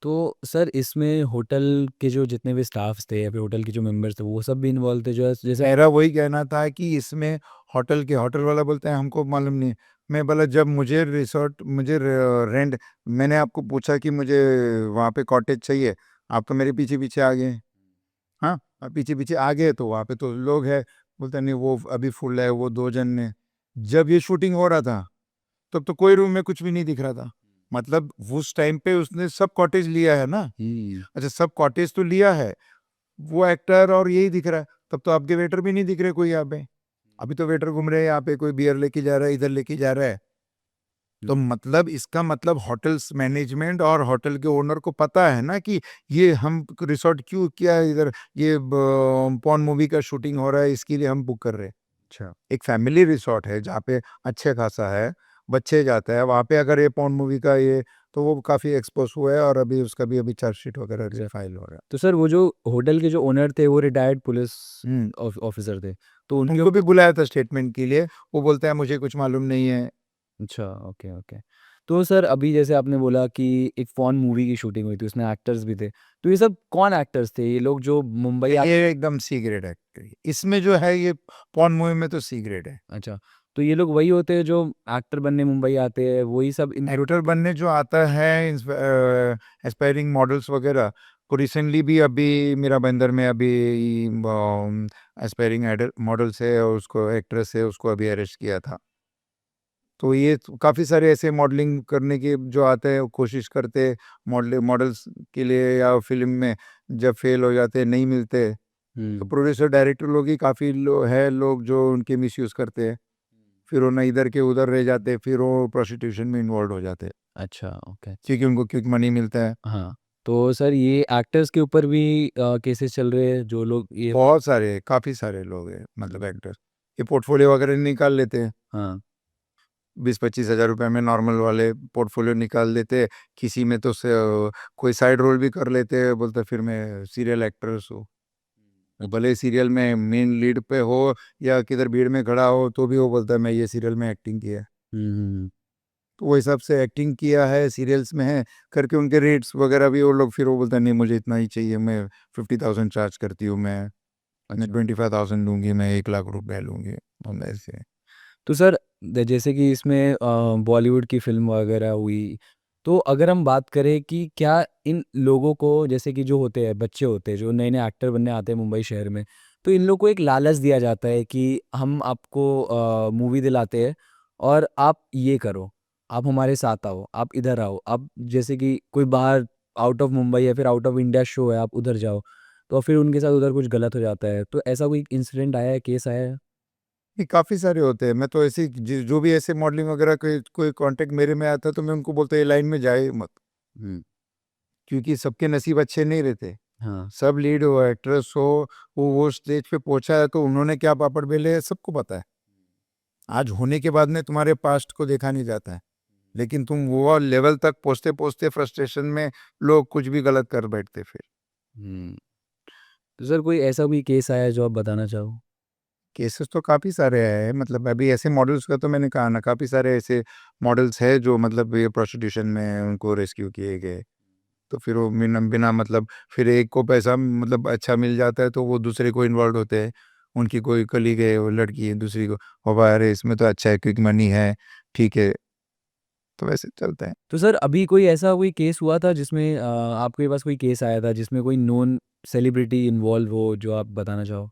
तो सर इसमें होटल के जो जितने भी स्टाफ्स थे या फिर होटल के जो मेंबर्स थे वो सब भी इन्वॉल्व थे, जो जैसे मेरा वही कहना था कि इसमें होटल वाला बोलता है हमको मालूम नहीं। मैं बोला जब मुझे रिसॉर्ट, मुझे रेंट, मैंने आपको पूछा कि मुझे वहाँ पे कॉटेज चाहिए, आप तो मेरे पीछे-पीछे आ गए। हाँ, पीछे-पीछे आ गए तो वहाँ पे तो लोग हैं, बोलता नहीं वो अभी फुल है, वो 2 जन ने। जब ये शूटिंग हो रहा था, तब तो कोई रूम में कुछ भी नहीं दिख रहा था। मतलब उस टाइम पे उसने सब कॉटेज लिया है ना। हुँ, अच्छा, सब कॉटेज तो लिया है, वो एक्टर और यही दिख रहा है, तब तो आपके वेटर भी नहीं दिख रहे कोई यहाँ पे। अभी तो वेटर घूम रहे हैं यहाँ पे, कोई बियर लेके जा रहा है, इधर लेके जा रहा है। हुँ, तो मतलब इसका मतलब होटल्स मैनेजमेंट और होटल के ओनर को पता है ना कि ये हम रिसॉर्ट क्यों किया है इधर, ये पॉर्न मूवी का शूटिंग हो रहा है, इसके लिए हम बुक कर रहे हैं। अच्छा, एक फैमिली रिसॉर्ट है जहाँ पे अच्छे खासा है, बच्चे जाते हैं वहाँ पे, अगर ये पॉर्न मूवी का ये, तो वो काफ़ी एक्सपोज़ हुआ है और अभी उसका भी अभी चार्जशीट वगैरह अच्छा। फाइल हो रहा तो सर वो जो होटल के जो ओनर थे वो रिटायर्ड पुलिस है। ऑफिसर थे। तो उनके उनको भी ऊपर बुलाया था स्टेटमेंट के लिए, वो बोलता है मुझे कुछ मालूम नहीं है। अच्छा, ओके, ओके। तो सर अभी जैसे आपने बोला कि एक फ़ॉर्न मूवी की शूटिंग हुई थी, उसमें एक्टर्स भी थे। तो ये सब कौन एक्टर्स थे? ये लोग जो मुंबई आ ये एकदम सी ग्रेड है। इसमें जो है ये पॉर्न मूवी में तो सी ग्रेड है। अच्छा, तो ये लोग वही होते हैं जो एक्टर बनने मुंबई आते हैं, वही सब इंक्लूड एक्टर बनने जो आता है, एस्पायरिंग मॉडल्स वगैरह को रिसेंटली भी अभी मेरा बंदर में अभी एस्पायरिंग मॉडल्स है और उसको एक्ट्रेस है, उसको अभी अरेस्ट किया था। तो ये काफ़ी सारे ऐसे मॉडलिंग करने के जो आते हैं, वो कोशिश करते हैं मॉडल्स के लिए, या फिल्म में जब फेल हो जाते हैं, नहीं मिलते, तो हुँ, प्रोड्यूसर डायरेक्टर लोग ही काफ़ी है लोग जो उनके मिसयूज़ करते हैं। फिर वो ना इधर के उधर रह जाते हैं, फिर वो प्रोस्टिट्यूशन में इन्वॉल्व हो जाते हैं, अच्छा, ओके। क्योंकि उनको क्विक मनी मिलता है। हाँ, तो सर ये एक्टर्स के ऊपर भी केसेस चल रहे हैं, जो लोग ये बहुत सारे, काफ़ी सारे लोग हैं, मतलब हुँ, एक्टर्स ये पोर्टफोलियो वगैरह निकाल लेते हैं। हाँ, 20-25 हज़ार रुपए में नॉर्मल वाले पोर्टफोलियो निकाल देते हैं। किसी में तो कोई साइड रोल भी कर लेते हैं, बोलते हैं फिर मैं सीरियल एक्ट्रेस हूँ। वो अच्छा, भले सीरियल में मेन लीड पे हो या किधर भीड़ में खड़ा हो, तो भी वो बोलता है मैं ये सीरियल में एक्टिंग किया है। हुँ, हुँ, हुँ, तो वो हिसाब से एक्टिंग किया है, सीरियल्स में है करके उनके रेट्स वगैरह भी वो लोग, फिर वो बोलता है नहीं मुझे इतना ही चाहिए, मैं 50,000 चार्ज करती हूँ, मैं अच्छा। 25,000 लूँगी, मैं 1 लाख रुपए लूँगी। हम हुँ। ऐसे। तो सर जैसे कि इसमें बॉलीवुड की फ़िल्म वगैरह हुई, तो अगर हम बात करें कि क्या इन लोगों को जैसे कि जो होते हैं, बच्चे होते हैं, जो नए-नए एक्टर बनने आते हैं मुंबई शहर में, तो इन लोगों को एक लालच दिया जाता है कि हम आपको मूवी दिलाते हैं और आप ये करो, आप हमारे साथ आओ, आप इधर आओ। आप जैसे कि कोई बाहर आउट ऑफ मुंबई या फिर आउट ऑफ इंडिया शो है, आप उधर जाओ, तो फिर उनके साथ उधर कुछ गलत हो जाता है। तो ऐसा कोई इंसिडेंट आया है, केस आया है? नहीं, काफ़ी सारे होते हैं। मैं तो ऐसे जो भी ऐसे मॉडलिंग वगैरह कोई कॉन्टेक्ट मेरे में आता है, तो मैं उनको बोलता हूँ ये लाइन में जाए मत, हुँ, क्योंकि सबके नसीब अच्छे नहीं रहते। हाँ। सब लीड हो, एक्ट्रेस हो, वो स्टेज पे पहुँचा है तो उन्होंने क्या पापड़ बेले हैं सबको पता है। आज होने के बाद में तुम्हारे पास्ट को देखा नहीं जाता है। लेकिन तुम वो लेवल तक पहुँचते-पहुँचते फ्रस्ट्रेशन में लोग कुछ भी गलत कर बैठते फिर। हुँ। तो सर कोई ऐसा भी केस आया है जो आप बताना चाहो? केसेस तो काफ़ी सारे हैं, मतलब अभी ऐसे मॉडल्स का तो मैंने कहा ना, काफ़ी सारे ऐसे मॉडल्स हैं जो मतलब ये प्रोस्टिट्यूशन में उनको रेस्क्यू किए गए। तो फिर वो बिना बिना मतलब, फिर एक को पैसा मतलब अच्छा मिल जाता है तो वो दूसरे को इन्वॉल्व होते हैं। उनकी कोई कलीग है, वो लड़की है, दूसरी को, "हो भाई अरे इसमें तो अच्छा है, क्विक मनी है, ठीक है।" तो वैसे चलते हैं। तो सर अभी कोई केस हुआ था जिसमें आपके पास कोई केस आया था जिसमें कोई नोन सेलिब्रिटी इन्वॉल्व हो जो आप बताना चाहो?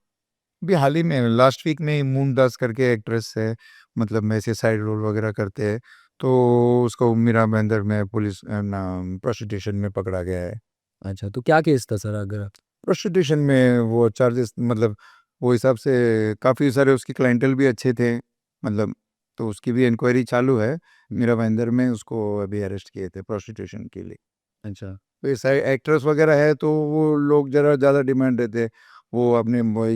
अभी हाल ही में लास्ट वीक में मून दास करके एक्ट्रेस है, मतलब में ऐसे साइड रोल वगैरह करते हैं, तो उसको मीरा भाईंदर में पुलिस प्रोस्टिट्यूशन में पकड़ा गया है। अच्छा, तो क्या केस था सर अगर आप प्रोस्टिट्यूशन में वो चार्जेस, मतलब वो हिसाब से काफ़ी सारे उसके क्लाइंटल भी अच्छे थे, मतलब तो उसकी भी इंक्वायरी चालू है। मीरा भाईंदर में उसको अभी अरेस्ट किए थे प्रोस्टिट्यूशन के लिए। अच्छा, तो ये एक्ट्रेस वगैरह है तो वो लोग ज़रा ज़्यादा डिमांड देते हैं। वो अपने मैं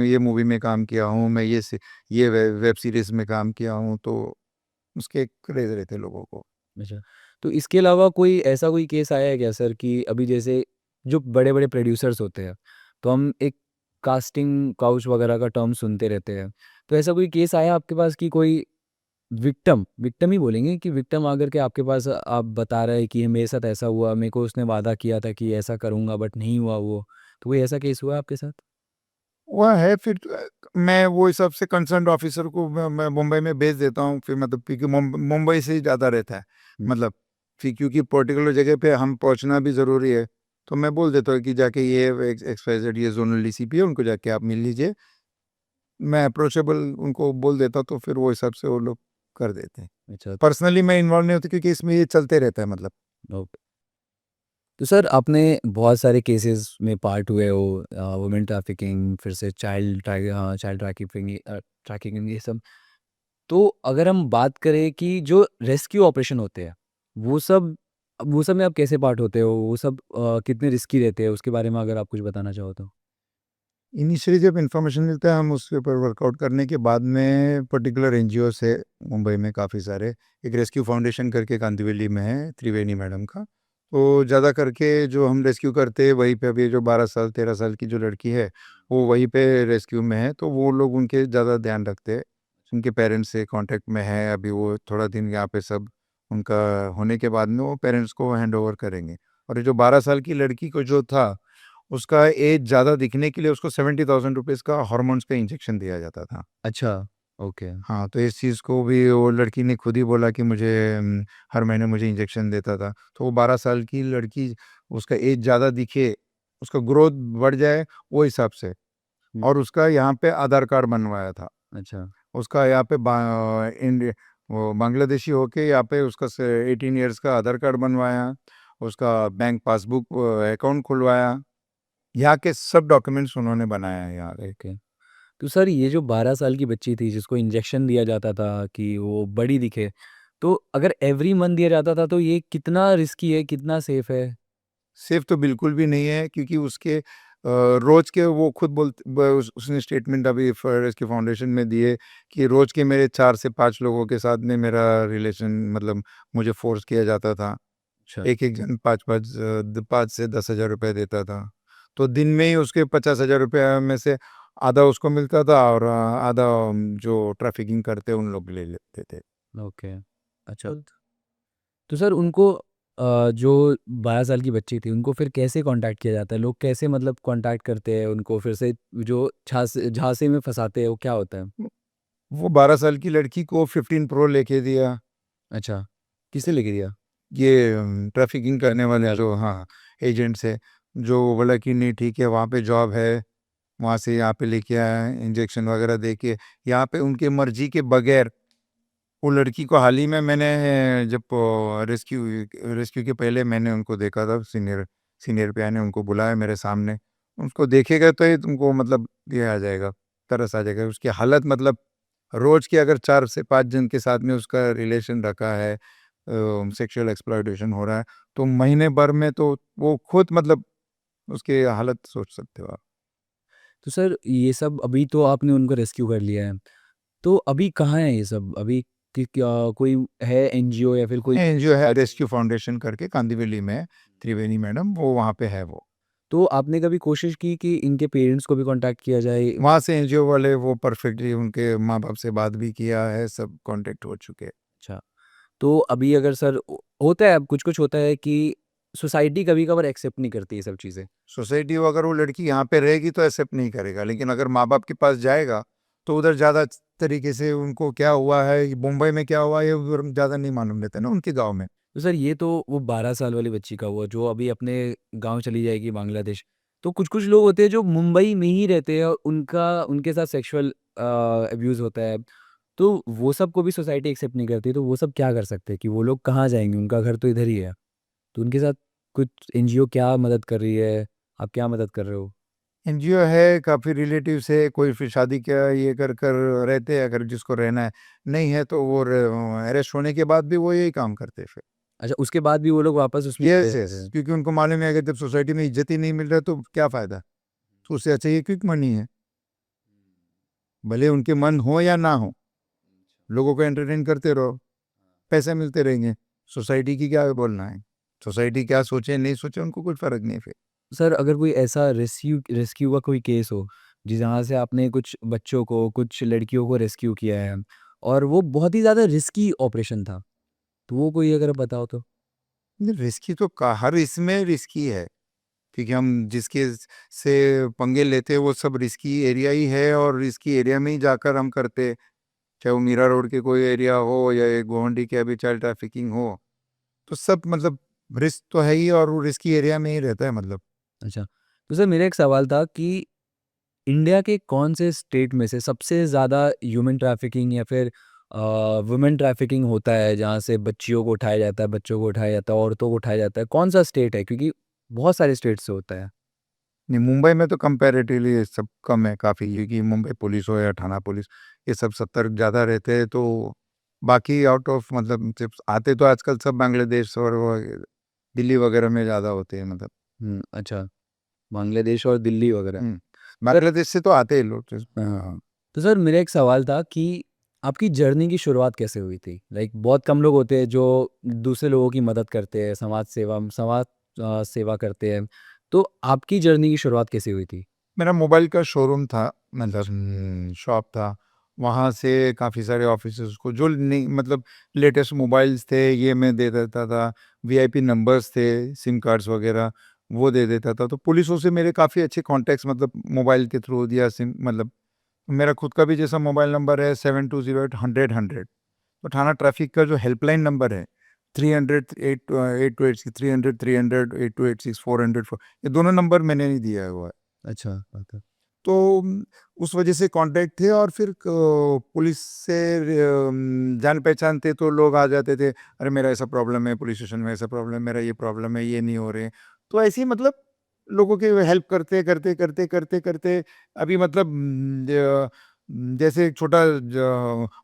ये मूवी में काम किया हूँ, मैं ये वेब सीरीज़ में काम किया हूँ, तो उसके क्रेज़ रहते लोगों को। अच्छा। तो इसके अलावा कोई केस आया है क्या सर कि अभी जैसे जो बड़े-बड़े प्रोड्यूसर्स होते हैं, तो हम एक कास्टिंग काउच वगैरह का टर्म सुनते रहते हैं। तो ऐसा कोई केस आया आपके पास कि कोई विक्टिम ही बोलेंगे कि विक्टिम आकर के आपके पास आप बता रहे हैं कि मेरे साथ ऐसा हुआ, मेरे को उसने वादा किया था कि ऐसा करूँगा बट नहीं हुआ वो। तो कोई ऐसा केस हुआ आपके साथ? वो है फिर मैं वो हिसाब से कंसर्न्ड ऑफिसर को मैं मुंबई में भेज देता हूँ, फिर मतलब क्योंकि मुंबई से ही ज़्यादा रहता है, हुँ। मतलब फिर क्योंकि पर्टिकुलर जगह पे हम पहुँचना भी ज़रूरी है, तो मैं बोल देता हूँ कि जाके ये XYZ ये ज़ोनल डीसीपी है, उनको जाके आप मिल लीजिए। मैं अप्रोचेबल उनको बोल देता हूँ, तो फिर वो हिसाब से वो लोग कर देते हैं। अच्छा, पर्सनली मैं इन्वॉल्व नहीं होता क्योंकि इसमें ये चलते रहता है मतलब। ओके। तो सर आपने बहुत सारे केसेस में पार्ट हुए हो वुमेन ट्रैफिकिंग फिर से चाइल्ड ट्रैकिंग ये सब। तो अगर हम बात करें कि जो रेस्क्यू ऑपरेशन होते हैं, वो सब में आप कैसे पार्ट होते हो? वो सब कितने रिस्की रहते हैं? उसके बारे में अगर आप कुछ बताना चाहो तो? इनिशियली जब इन्फॉर्मेशन मिलता है हम उसके ऊपर वर्कआउट करने के बाद में पर्टिकुलर एनजीओ से, मुंबई में काफ़ी सारे, एक रेस्क्यू फाउंडेशन करके कांदिवली में है त्रिवेणी मैडम का, तो ज़्यादा करके जो हम रेस्क्यू करते हैं वहीं पे अभी जो 12 साल 13 साल की जो लड़की है वो वहीं पे रेस्क्यू में है, तो वो लोग उनके ज़्यादा ध्यान रखते हैं। उनके पेरेंट्स से कांटेक्ट में है, अभी वो थोड़ा दिन यहाँ पे सब उनका होने के बाद में वो पेरेंट्स को हैंड ओवर करेंगे। और ये जो 12 साल की लड़की को जो था, उसका एज ज़्यादा दिखने के लिए उसको ₹70,000 का हॉर्मोन्स का इंजेक्शन दिया जाता था। अच्छा, ओके। हाँ, तो इस चीज़ को भी वो लड़की ने खुद ही बोला कि मुझे हर महीने मुझे इंजेक्शन देता था। तो वो 12 साल की लड़की, उसका एज ज़्यादा दिखे, उसका ग्रोथ बढ़ जाए वो हिसाब से, हुँ, और उसका यहाँ पे आधार कार्ड बनवाया था। अच्छा, उसका यहाँ पे वो बांग्लादेशी होके यहाँ पे उसका 18 इयर्स का आधार कार्ड बनवाया, उसका बैंक पासबुक अकाउंट खुलवाया। यहाँ के सब डॉक्यूमेंट्स उन्होंने बनाया है यहाँ के। ओके। तो सर ये जो 12 साल की बच्ची थी जिसको इंजेक्शन दिया जाता था कि वो बड़ी दिखे, तो अगर एवरी मंथ दिया जाता था तो ये कितना रिस्की है, कितना सेफ है? सेफ तो बिल्कुल भी नहीं है क्योंकि उसके रोज़ के वो खुद उसने स्टेटमेंट अभी रेस्क्यू फाउंडेशन में दिए कि रोज़ के मेरे 4 से 5 लोगों के साथ में मेरा रिलेशन, मतलब मुझे फ़ोर्स किया जाता था। अच्छा, एक-एक जन 5 से 10,000 रुपए देता था। तो दिन में ही उसके 50,000 रुपए में से आधा उसको मिलता था और आधा जो ट्रैफिकिंग करते हैं उन लोग ले लेते थे। ओके। अच्छा, तो सर उनको जो 12 साल की बच्ची थी उनको फिर कैसे कॉन्टैक्ट किया जाता है? लोग कैसे मतलब कॉन्टैक्ट करते हैं उनको फिर से जो झांसे में फँसाते हैं वो क्या होता है? वो 12 साल की लड़की को 15 प्रो लेके दिया। अच्छा, किससे लेके दिया? ये ट्रैफिकिंग करने वाले जो, हाँ, एजेंट्स है, जो बोला कि नहीं ठीक है वहाँ पे जॉब है, वहाँ से यहाँ पे लेके आया, इंजेक्शन वगैरह दे के, यहाँ पे उनके मर्ज़ी के बगैर वो लड़की को हाल ही में मैंने जब रेस्क्यू के पहले मैंने उनको देखा था, सीनियर सीनियर पिया ने उनको बुलाया मेरे सामने। उसको देखेगा तो ही तुमको मतलब ये आ जाएगा, तरस आ जाएगा। उसकी हालत मतलब रोज़ के अगर 4 से 5 जन के साथ में उसका रिलेशन रखा है, सेक्सुअल एक्सप्लॉइटेशन हो रहा है, तो महीने भर में तो वो खुद मतलब उसकी हालत सोच सकते हो आप। तो सर ये सब अभी तो आपने उनको रेस्क्यू कर लिया है। तो अभी कहाँ है ये सब? अभी क्या कोई है एनजीओ या फिर कोई एनजीओ है रेस्क्यू फाउंडेशन करके कांदिवली में है, त्रिवेणी मैडम वो वहाँ पे है वो। तो आपने कभी कोशिश की कि इनके पेरेंट्स को भी कॉन्टैक्ट किया जाए? वहाँ से एनजीओ वाले वो परफेक्टली उनके माँ-बाप से बात भी किया है, सब कॉन्टैक्ट हो चुके हैं। अच्छा, तो अभी अगर सर होता है अब कुछ-कुछ होता है कि सोसाइटी कभी-कभार एक्सेप्ट नहीं करती ये सब चीज़ें। सोसाइटी अगर वो लड़की यहाँ पे रहेगी तो एक्सेप्ट नहीं करेगा, लेकिन अगर माँ-बाप के पास जाएगा, तो उधर ज़्यादा तरीके से उनको क्या हुआ है, मुंबई में क्या हुआ है, ये ज़्यादा नहीं मालूम रहता है ना उनके गाँव में। तो सर ये तो वो 12 साल वाली बच्ची का हुआ जो अभी अपने गाँव चली जाएगी बांग्लादेश। तो कुछ-कुछ लोग होते हैं जो मुंबई में ही रहते हैं और उनके साथ सेक्सुअल अब्यूज़ होता है। तो वो सब को भी सोसाइटी एक्सेप्ट नहीं करती, तो वो सब क्या कर सकते हैं कि वो लोग कहाँ जाएँगे? उनका घर तो इधर ही है। तो उनके साथ कुछ एनजीओ क्या मदद कर रही है? आप क्या मदद कर रहे हो? एनजीओ है, काफ़ी रिलेटिव्स है, कोई फिर शादी क्या ये कर कर रहते हैं, अगर जिसको रहना है। नहीं है तो वो अरेस्ट होने के बाद भी वो यही काम करते हैं फिर। अच्छा, उसके बाद भी वो लोग वापस उसमें ही यस, रहते यस, हैं। क्योंकि उनको मालूम है अगर जब सोसाइटी में इज़्ज़त ही नहीं मिल रहा है तो क्या फ़ायदा? तो उससे अच्छा ये क्विक मनी है। भले उनके मन हो या ना हो, लोगों को एंटरटेन करते रहो, पैसे मिलते रहेंगे। सोसाइटी की क्या बोलना है? सोसाइटी क्या सोचे, नहीं सोचे, उनको कोई फ़र्क नहीं है फिर। सर अगर कोई ऐसा रेस्क्यू का कोई केस हो, जहाँ से आपने कुछ बच्चों को, कुछ लड़कियों को रेस्क्यू किया है और वो बहुत ही ज़्यादा रिस्की ऑपरेशन था, तो वो कोई अगर बताओ तो? नहीं, रिस्की तो हर इसमें रिस्की है, क्योंकि हम जिसके से पंगे लेते हैं वो सब रिस्की एरिया ही है और रिस्की एरिया में ही जाकर हम करते, चाहे वो मीरा रोड के कोई एरिया हो या ये गोवंडी के अभी चाइल्ड ट्रैफिकिंग हो, तो सब मतलब रिस्क तो है ही और वो रिस्की एरिया में ही रहता है मतलब। अच्छा, तो सर मेरा एक सवाल था कि इंडिया के कौन से स्टेट में से सबसे ज़्यादा ह्यूमन ट्रैफिकिंग या फिर वुमेन ट्रैफिकिंग होता है, जहाँ से बच्चियों को उठाया जाता है, बच्चों को उठाया जाता है, औरतों को उठाया जाता है, कौन-सा स्टेट है? क्योंकि बहुत सारे स्टेट से होता है। नहीं, मुंबई में तो कंपैरेटिवली सब कम है काफ़ी, क्योंकि मुंबई पुलिस हो या थाना पुलिस, ये सब सतर्क ज़्यादा रहते हैं, तो बाकी आउट ऑफ मतलब सिर्फ आते तो आजकल सब बांग्लादेश और वो दिल्ली वगैरह में ज़्यादा होते हैं मतलब। अच्छा, बांग्लादेश और दिल्ली वगैरह। हुँ, सर बांग्लादेश से तो आते हैं लोग तो हाँ। तो सर मेरा एक सवाल था कि आपकी जर्नी की शुरुआत कैसे हुई थी? लाइक बहुत कम लोग होते हैं जो दूसरे लोगों की मदद करते हैं, समाज सेवा करते हैं। तो आपकी जर्नी की शुरुआत कैसे हुई थी? मेरा मोबाइल का शोरूम था, मतलब शॉप था। वहाँ से काफ़ी सारे ऑफ़िसेज़ को जो नहीं मतलब लेटेस्ट मोबाइल्स थे, ये मैं दे देता था। वीआईपी नंबर्स थे, सिम कार्ड्स वग़ैरह, वो दे देता था। तो पुलिसों से मेरे काफ़ी अच्छे कॉन्टैक्ट्स मतलब मोबाइल के थ्रू दिया सिम मतलब मेरा खुद का भी जैसा मोबाइल नंबर है 7208 100 100। तो थाना ट्रैफ़िक का जो हेल्पलाइन नंबर है 300 8286 300 300 8286 400 ये दोनों नंबर मैंने ही दिया हुआ है। अच्छा, ओके। तो उस वजह से कांटेक्ट थे और फिर पुलिस से जान पहचान थे तो लोग आ जाते थे, अरे मेरा ऐसा प्रॉब्लम है पुलिस स्टेशन में, ऐसा प्रॉब्लम मेरा ये प्रॉब्लम है, ये नहीं हो रहे। तो ऐसे ही मतलब लोगों की हेल्प करते करते करते करते करते अभी मतलब जैसे एक छोटा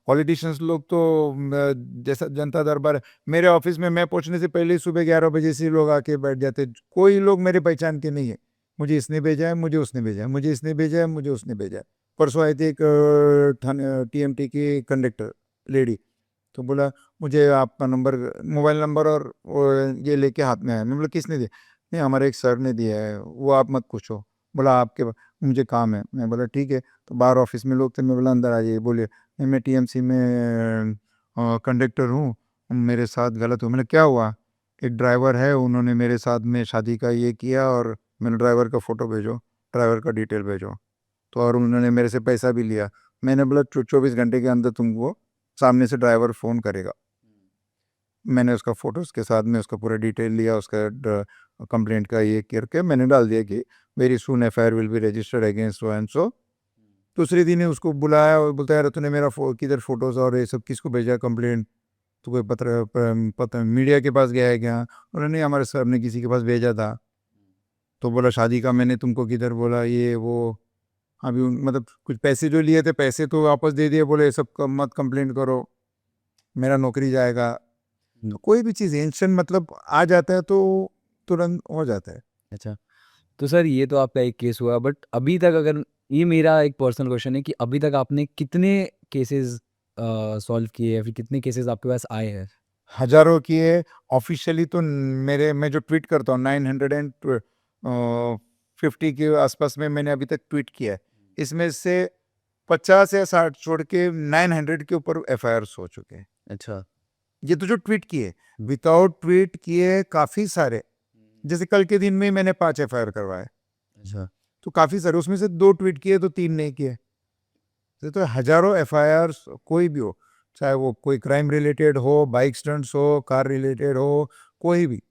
पॉलिटिशियंस लोग तो जैसा जनता दरबार है, मेरे ऑफिस में मैं पहुंचने से पहले ही सुबह 11 बजे से लोग आके बैठ जाते, कोई लोग मेरे पहचान के नहीं है। मुझे इसने भेजा है, मुझे उसने भेजा है, मुझे इसने भेजा है, मुझे उसने भेजा है। परसों आई थी एक टीएमटी की कंडक्टर लेडी, तो बोला मुझे आपका नंबर मोबाइल नंबर और वो ये लेके हाथ में आया। मैं बोला किसने दिया? नहीं हमारे एक सर ने दिया है, वो आप मत पूछो। बोला आपके मुझे काम है। मैं बोला ठीक है। तो बाहर ऑफिस में लोग थे, मैं बोला अंदर आ जाइए। बोले नहीं मैं टीएमसी में कंडक्टर हूँ, मेरे साथ गलत हुआ। मैंने क्या हुआ? एक ड्राइवर है, उन्होंने मेरे साथ में शादी का ये किया और मैंने ड्राइवर का फ़ोटो भेजो, ड्राइवर का डिटेल भेजो। तो और उन्होंने मेरे से पैसा भी लिया। मैंने बोला 24 घंटे के अंदर तुमको सामने से ड्राइवर फ़ोन करेगा। मैंने उसका फ़ोटोज़ के साथ में उसका पूरा डिटेल लिया, उसका कंप्लेंट का ये करके मैंने डाल दिया कि very soon FIR will be registered against so and so. दूसरे दिन ही उसको बुलाया और बोलता है, यार तूने मेरा किधर फ़ोटोज़ और ये सब किसको भेजा कंप्लेंट? तो कोई पता मीडिया के पास गया है क्या? बोला नहीं हमारे सर ने किसी के पास भेजा था। तो बोला शादी का मैंने तुमको किधर बोला ये वो। अभी मतलब कुछ पैसे जो लिए थे पैसे तो वापस दे दिए, बोले सब मत कंप्लेंट करो, मेरा नौकरी जाएगा। हुँ, तो कोई भी चीज़ इंस्टेंट मतलब आ जाता है तो तुरंत हो जाता है। अच्छा। तो सर ये तो आपका एक केस हुआ बट अभी तक अगर ये मेरा एक पर्सनल क्वेश्चन है कि अभी तक आपने कितने केसेज़ सॉल्व किए या फिर कितने केसेज़ आपके पास आए हैं? हज़ारों किए ऑफ़िशियली तो मेरे मैं जो ट्वीट करता हूँ 950 के आसपास में मैंने अभी तक ट्वीट किया है। इसमें से 50 या 60 छोड़ के 900 के ऊपर एफआईआर्स हो चुके हैं। अच्छा। ये तो जो ट्वीट किए, विदाउट ट्वीट किए काफ़ी सारे, जैसे कल के दिन में ही मैंने 5 एफआईआर करवाए। अच्छा। तो काफ़ी सारे, उसमें से 2 ट्वीट किए तो 3 नहीं किए। तो हज़ारों एफआईआर्स कोई भी हो, चाहे वो कोई क्राइम रिलेटेड हो, बाइक स्टंट्स हो, कार रिलेटेड हो, कोई भी,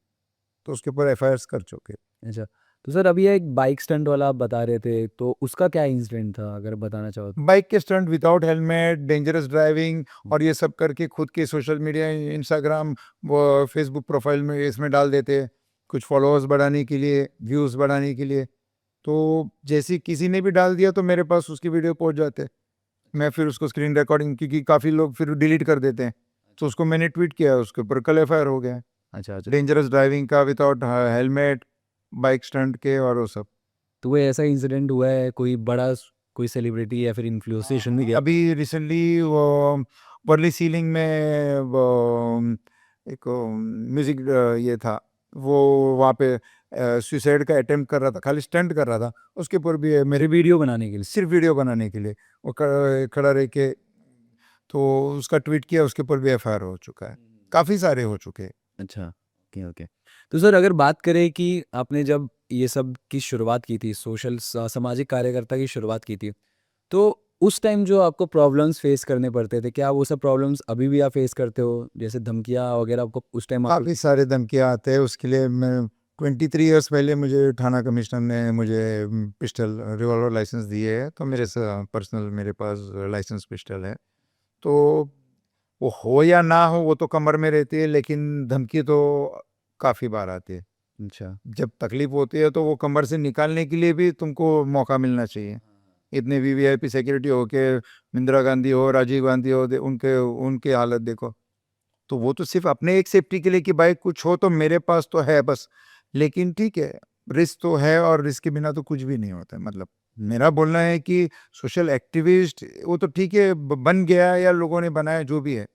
तो उसके ऊपर एफआईआर्स कर चुके। अच्छा, तो सर अभी एक बाइक स्टंट वाला आप बता रहे थे, तो उसका क्या इंसिडेंट था अगर बताना चाहो तो? बाइक के stunt without helmet, dangerous driving और ये सब करके खुद के सोशल मीडिया, इंस्टाग्राम, वो फेसबुक प्रोफाइल में इसमें डाल देते हैं, कुछ फॉलोअर्स बढ़ाने के लिए, व्यूज़ बढ़ाने के लिए। तो जैसे ही किसी ने भी डाल दिया तो मेरे पास उसकी वीडियो पहुँच जाते हैं। मैं फिर उसको स्क्रीन रिकॉर्डिंग, क्योंकि काफ़ी लोग फिर डिलीट कर देते हैं, तो उसको मैंने ट्वीट किया, उसके ऊपर कल एफआईआर हो गया है। अच्छा, अच्छा। डेंजरस ड्राइविंग का, विदाउट हेलमेट, बाइक स्टंट के और वो सब। तो कोई ऐसा इंसिडेंट हुआ है, कोई बड़ा कोई सेलिब्रिटी या फिर इन्फ्लुएंसर ने किया? अभी रिसेंटली वो वर्ली सीलिंग में वो एक म्यूजिक ये था, वो वहाँ पे सुसाइड का अटेम्प्ट कर रहा था, खाली स्टंट कर रहा था, उसके ऊपर भी मेरे मेरी वीडियो बनाने के लिए? सिर्फ वीडियो बनाने के लिए वो खड़ा रह के, तो उसका ट्वीट किया, उसके ऊपर भी एफआईआर हो चुका है, काफ़ी सारे हो चुके हैं। अच्छा, ओके, ओके। तो सर अगर बात करें कि आपने जब ये सब की शुरुआत की थी, सामाजिक कार्यकर्ता की शुरुआत की थी, तो उस टाइम जो आपको प्रॉब्लम्स फेस करने पड़ते थे, क्या वो सब प्रॉब्लम्स अभी भी आप फेस करते हो? जैसे धमकियाँ वगैरह आपको उस टाइम आपको? काफ़ी सारे धमकियाँ आते हैं, उसके लिए मैं 23 इयर्स पहले मुझे थाना कमिश्नर ने मुझे पिस्टल रिवॉल्वर लाइसेंस दिए है, तो मेरे पर्सनल मेरे पास लाइसेंस पिस्टल है। तो वो हो या ना हो, वो तो कमर में रहती है, लेकिन धमकी तो काफ़ी बार आती है। अच्छा। जब तकलीफ होती है तो वो कमर से निकालने के लिए भी तुमको मौका मिलना चाहिए। इतने वीवीआईपी सिक्योरिटी हो के, इंदिरा गांधी हो, राजीव गांधी हो, उनके उनकी हालत देखो। तो वो तो सिर्फ अपने एक सेफ्टी के लिए कि भाई कुछ हो तो मेरे पास तो है बस। लेकिन ठीक है, रिस्क तो है, और रिस्क के बिना तो कुछ भी नहीं होता है। मतलब मेरा बोलना है कि सोशल एक्टिविस्ट वो तो ठीक है, बन गया या लोगों ने बनाया, जो भी है,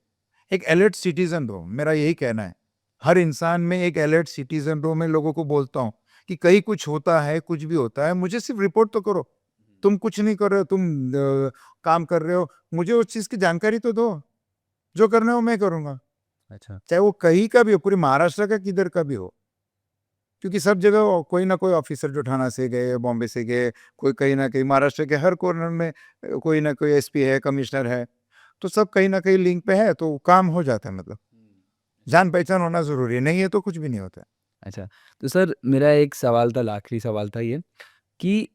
एक अलर्ट सिटीजन रहो, मेरा यही कहना है। हर इंसान में एक अलर्ट सिटीजन रहो। मैं लोगों को बोलता हूँ कि कहीं कुछ होता है, कुछ भी होता है, मुझे सिर्फ रिपोर्ट तो करो। तुम कुछ नहीं कर रहे हो, तुम काम कर रहे हो, मुझे उस चीज़ की जानकारी तो दो। जो करना हो मैं करूँगा, अच्छा। चाहे वो कहीं का भी हो, पूरे महाराष्ट्र का किधर का भी हो। क्योंकि सब जगह कोई ना कोई ऑफिसर जो ठाणा से गए, बॉम्बे से गए, कोई कहीं ना कहीं महाराष्ट्र के हर कॉर्नर में कोई ना कोई एसपी है, कमिश्नर है, तो सब कहीं ना कहीं लिंक पे है, तो काम हो जाता है। मतलब जान पहचान होना ज़रूरी है, नहीं है तो कुछ भी नहीं होता है। अच्छा, तो सर मेरा एक सवाल था, आखिरी सवाल था ये, कि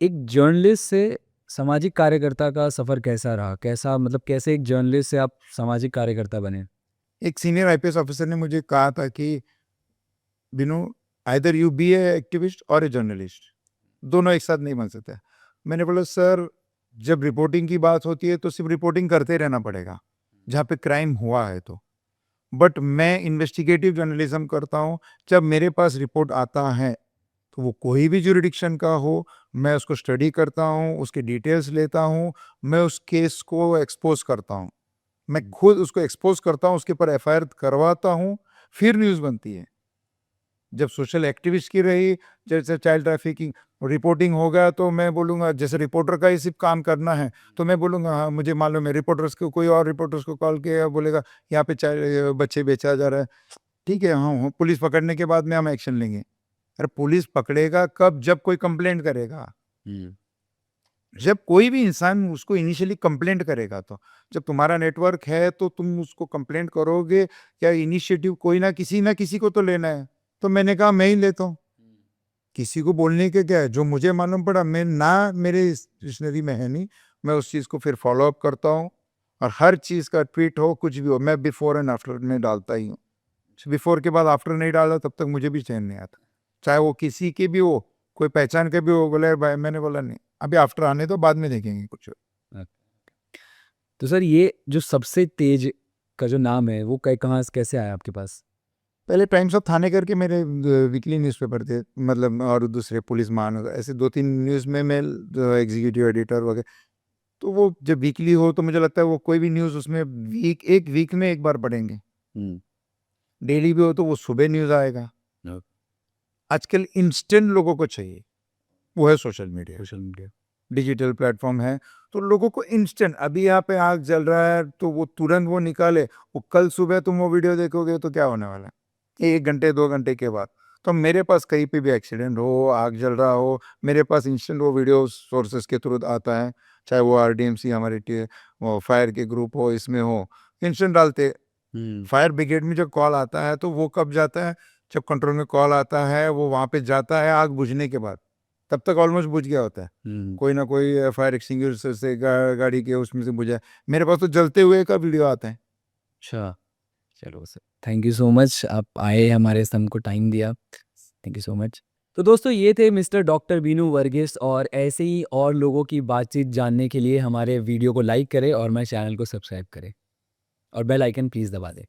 एक जर्नलिस्ट से सामाजिक कार्यकर्ता का सफ़र कैसा रहा? कैसा मतलब कैसे एक जर्नलिस्ट से आप सामाजिक कार्यकर्ता बने? एक सीनियर आईपीएस ऑफिसर ने मुझे कहा था कि Binu, either you be a activist और ए जर्नलिस्ट, दोनों एक साथ नहीं बन सकते। मैंने बोला सर, जब रिपोर्टिंग की बात होती है तो सिर्फ रिपोर्टिंग करते रहना पड़ेगा जहाँ पे क्राइम हुआ है तो। बट मैं इन्वेस्टिगेटिव जर्नलिज्म करता हूँ। जब मेरे पास रिपोर्ट आता है तो वो कोई भी जुरिडिक्शन का हो, मैं उसको स्टडी करता हूँ, उसके डिटेल्स लेता हूँ, मैं उस केस को एक्सपोज करता हूँ, मैं खुद उसको एक्सपोज करता हूँ, उसके ऊपर एफआईआर करवाता हूँ, फिर न्यूज़ बनती है। जब सोशल एक्टिविस्ट की रही, जैसे चाइल्ड ट्रैफिकिंग रिपोर्टिंग होगा, तो मैं बोलूँगा, जैसे रिपोर्टर का ही सिर्फ काम करना है, तो मैं बोलूँगा हाँ मुझे मालूम है। रिपोर्टर्स को, कोई और रिपोर्टर्स को कॉल किया, बोलेगा यहाँ पे बच्चे बेचा जा रहा है, ठीक है हाँ हाँ, पुलिस पकड़ने के बाद में हम एक्शन लेंगे। अरे पुलिस पकड़ेगा कब? जब कोई कंप्लेंट करेगा। जब कोई भी इंसान उसको इनिशियली कंप्लेंट करेगा, तो जब तुम्हारा नेटवर्क है तो तुम उसको कंप्लेंट करोगे, क्या इनिशिएटिव कोई ना किसी को तो लेना है। तो मैंने कहा मैं ही लेता हूँ, किसी को बोलने के क्या है, जो मुझे मालूम पड़ा, मैं ना, मेरे डिक्शनरी में है नहीं, मैं उस चीज़ को फिर फॉलो अप करता हूँ, और हर चीज़ का ट्वीट हो, कुछ भी हो, मैं बिफोर एंड आफ्टर में डालता ही हूँ। बिफोर के बाद आफ्टर नहीं डाला तब तक मुझे भी चैन नहीं आता, चाहे वो किसी के भी हो, कोई पहचान के भी हो। बोले भाई, मैंने बोला नहीं, अभी आफ्टर आने दो, बाद में देखेंगे कुछ। तो सर ये जो सबसे तेज का जो नाम है, वो कहाँ से कैसे आया आपके पास? पहले टाइम्स ऑफ थाने करके मेरे वीकली न्यूज़पेपर थे, मतलब, और दूसरे पुलिस महानगर, ऐसे 2-3 न्यूज़ में मैं एग्जीक्यूटिव एडिटर वगैरह। तो वो जब वीकली हो तो मुझे लगता है वो कोई भी न्यूज़ उसमें एक वीक में एक बार पढ़ेंगे। डेली भी हो तो वो सुबह न्यूज़ आएगा। आजकल इंस्टेंट लोगों को चाहिए, वो है social media, social media. Digital platform है, तो लोगों को इंस्टेंट, अभी यहाँ पे आग जल रहा है तो वो तुरंत वो निकाले, वो कल सुबह तुम वो वीडियो देखोगे तो क्या होने वाला है 1 घंटे 2 घंटे के बाद। तो मेरे पास कहीं पे भी एक्सीडेंट हो, आग जल रहा हो, मेरे पास इंस्टेंट वो वीडियो सोर्सेस के थ्रू आता है। चाहे वो आरडीएमसी हमारे वो फायर के ग्रुप हो, इसमें हो, इंस्टेंट डालते। फायर ब्रिगेड में जब कॉल आता है तो वो कब जाता है, जब कंट्रोल में कॉल आता है, वो वहाँ पे जाता है आग बुझने के बाद, तब तक ऑलमोस्ट बुझ गया होता है। कोई ना कोई फायर एक्सटिंग्विशर से गाड़ी के उसमें से बुझा। मेरे पास तो जलते हुए का वीडियो आता है। अच्छा, चलो sir, thank you so much, आप आए, हमारे सन को टाइम दिया, थैंक यू सो मच। तो दोस्तों ये थे मिस्टर डॉक्टर बीनू वर्गीस, और ऐसे ही और लोगों की बातचीत जानने के लिए हमारे वीडियो को लाइक करें और हमारे चैनल को सब्सक्राइब करें और बेल आइकन प्लीज़ दबा दें।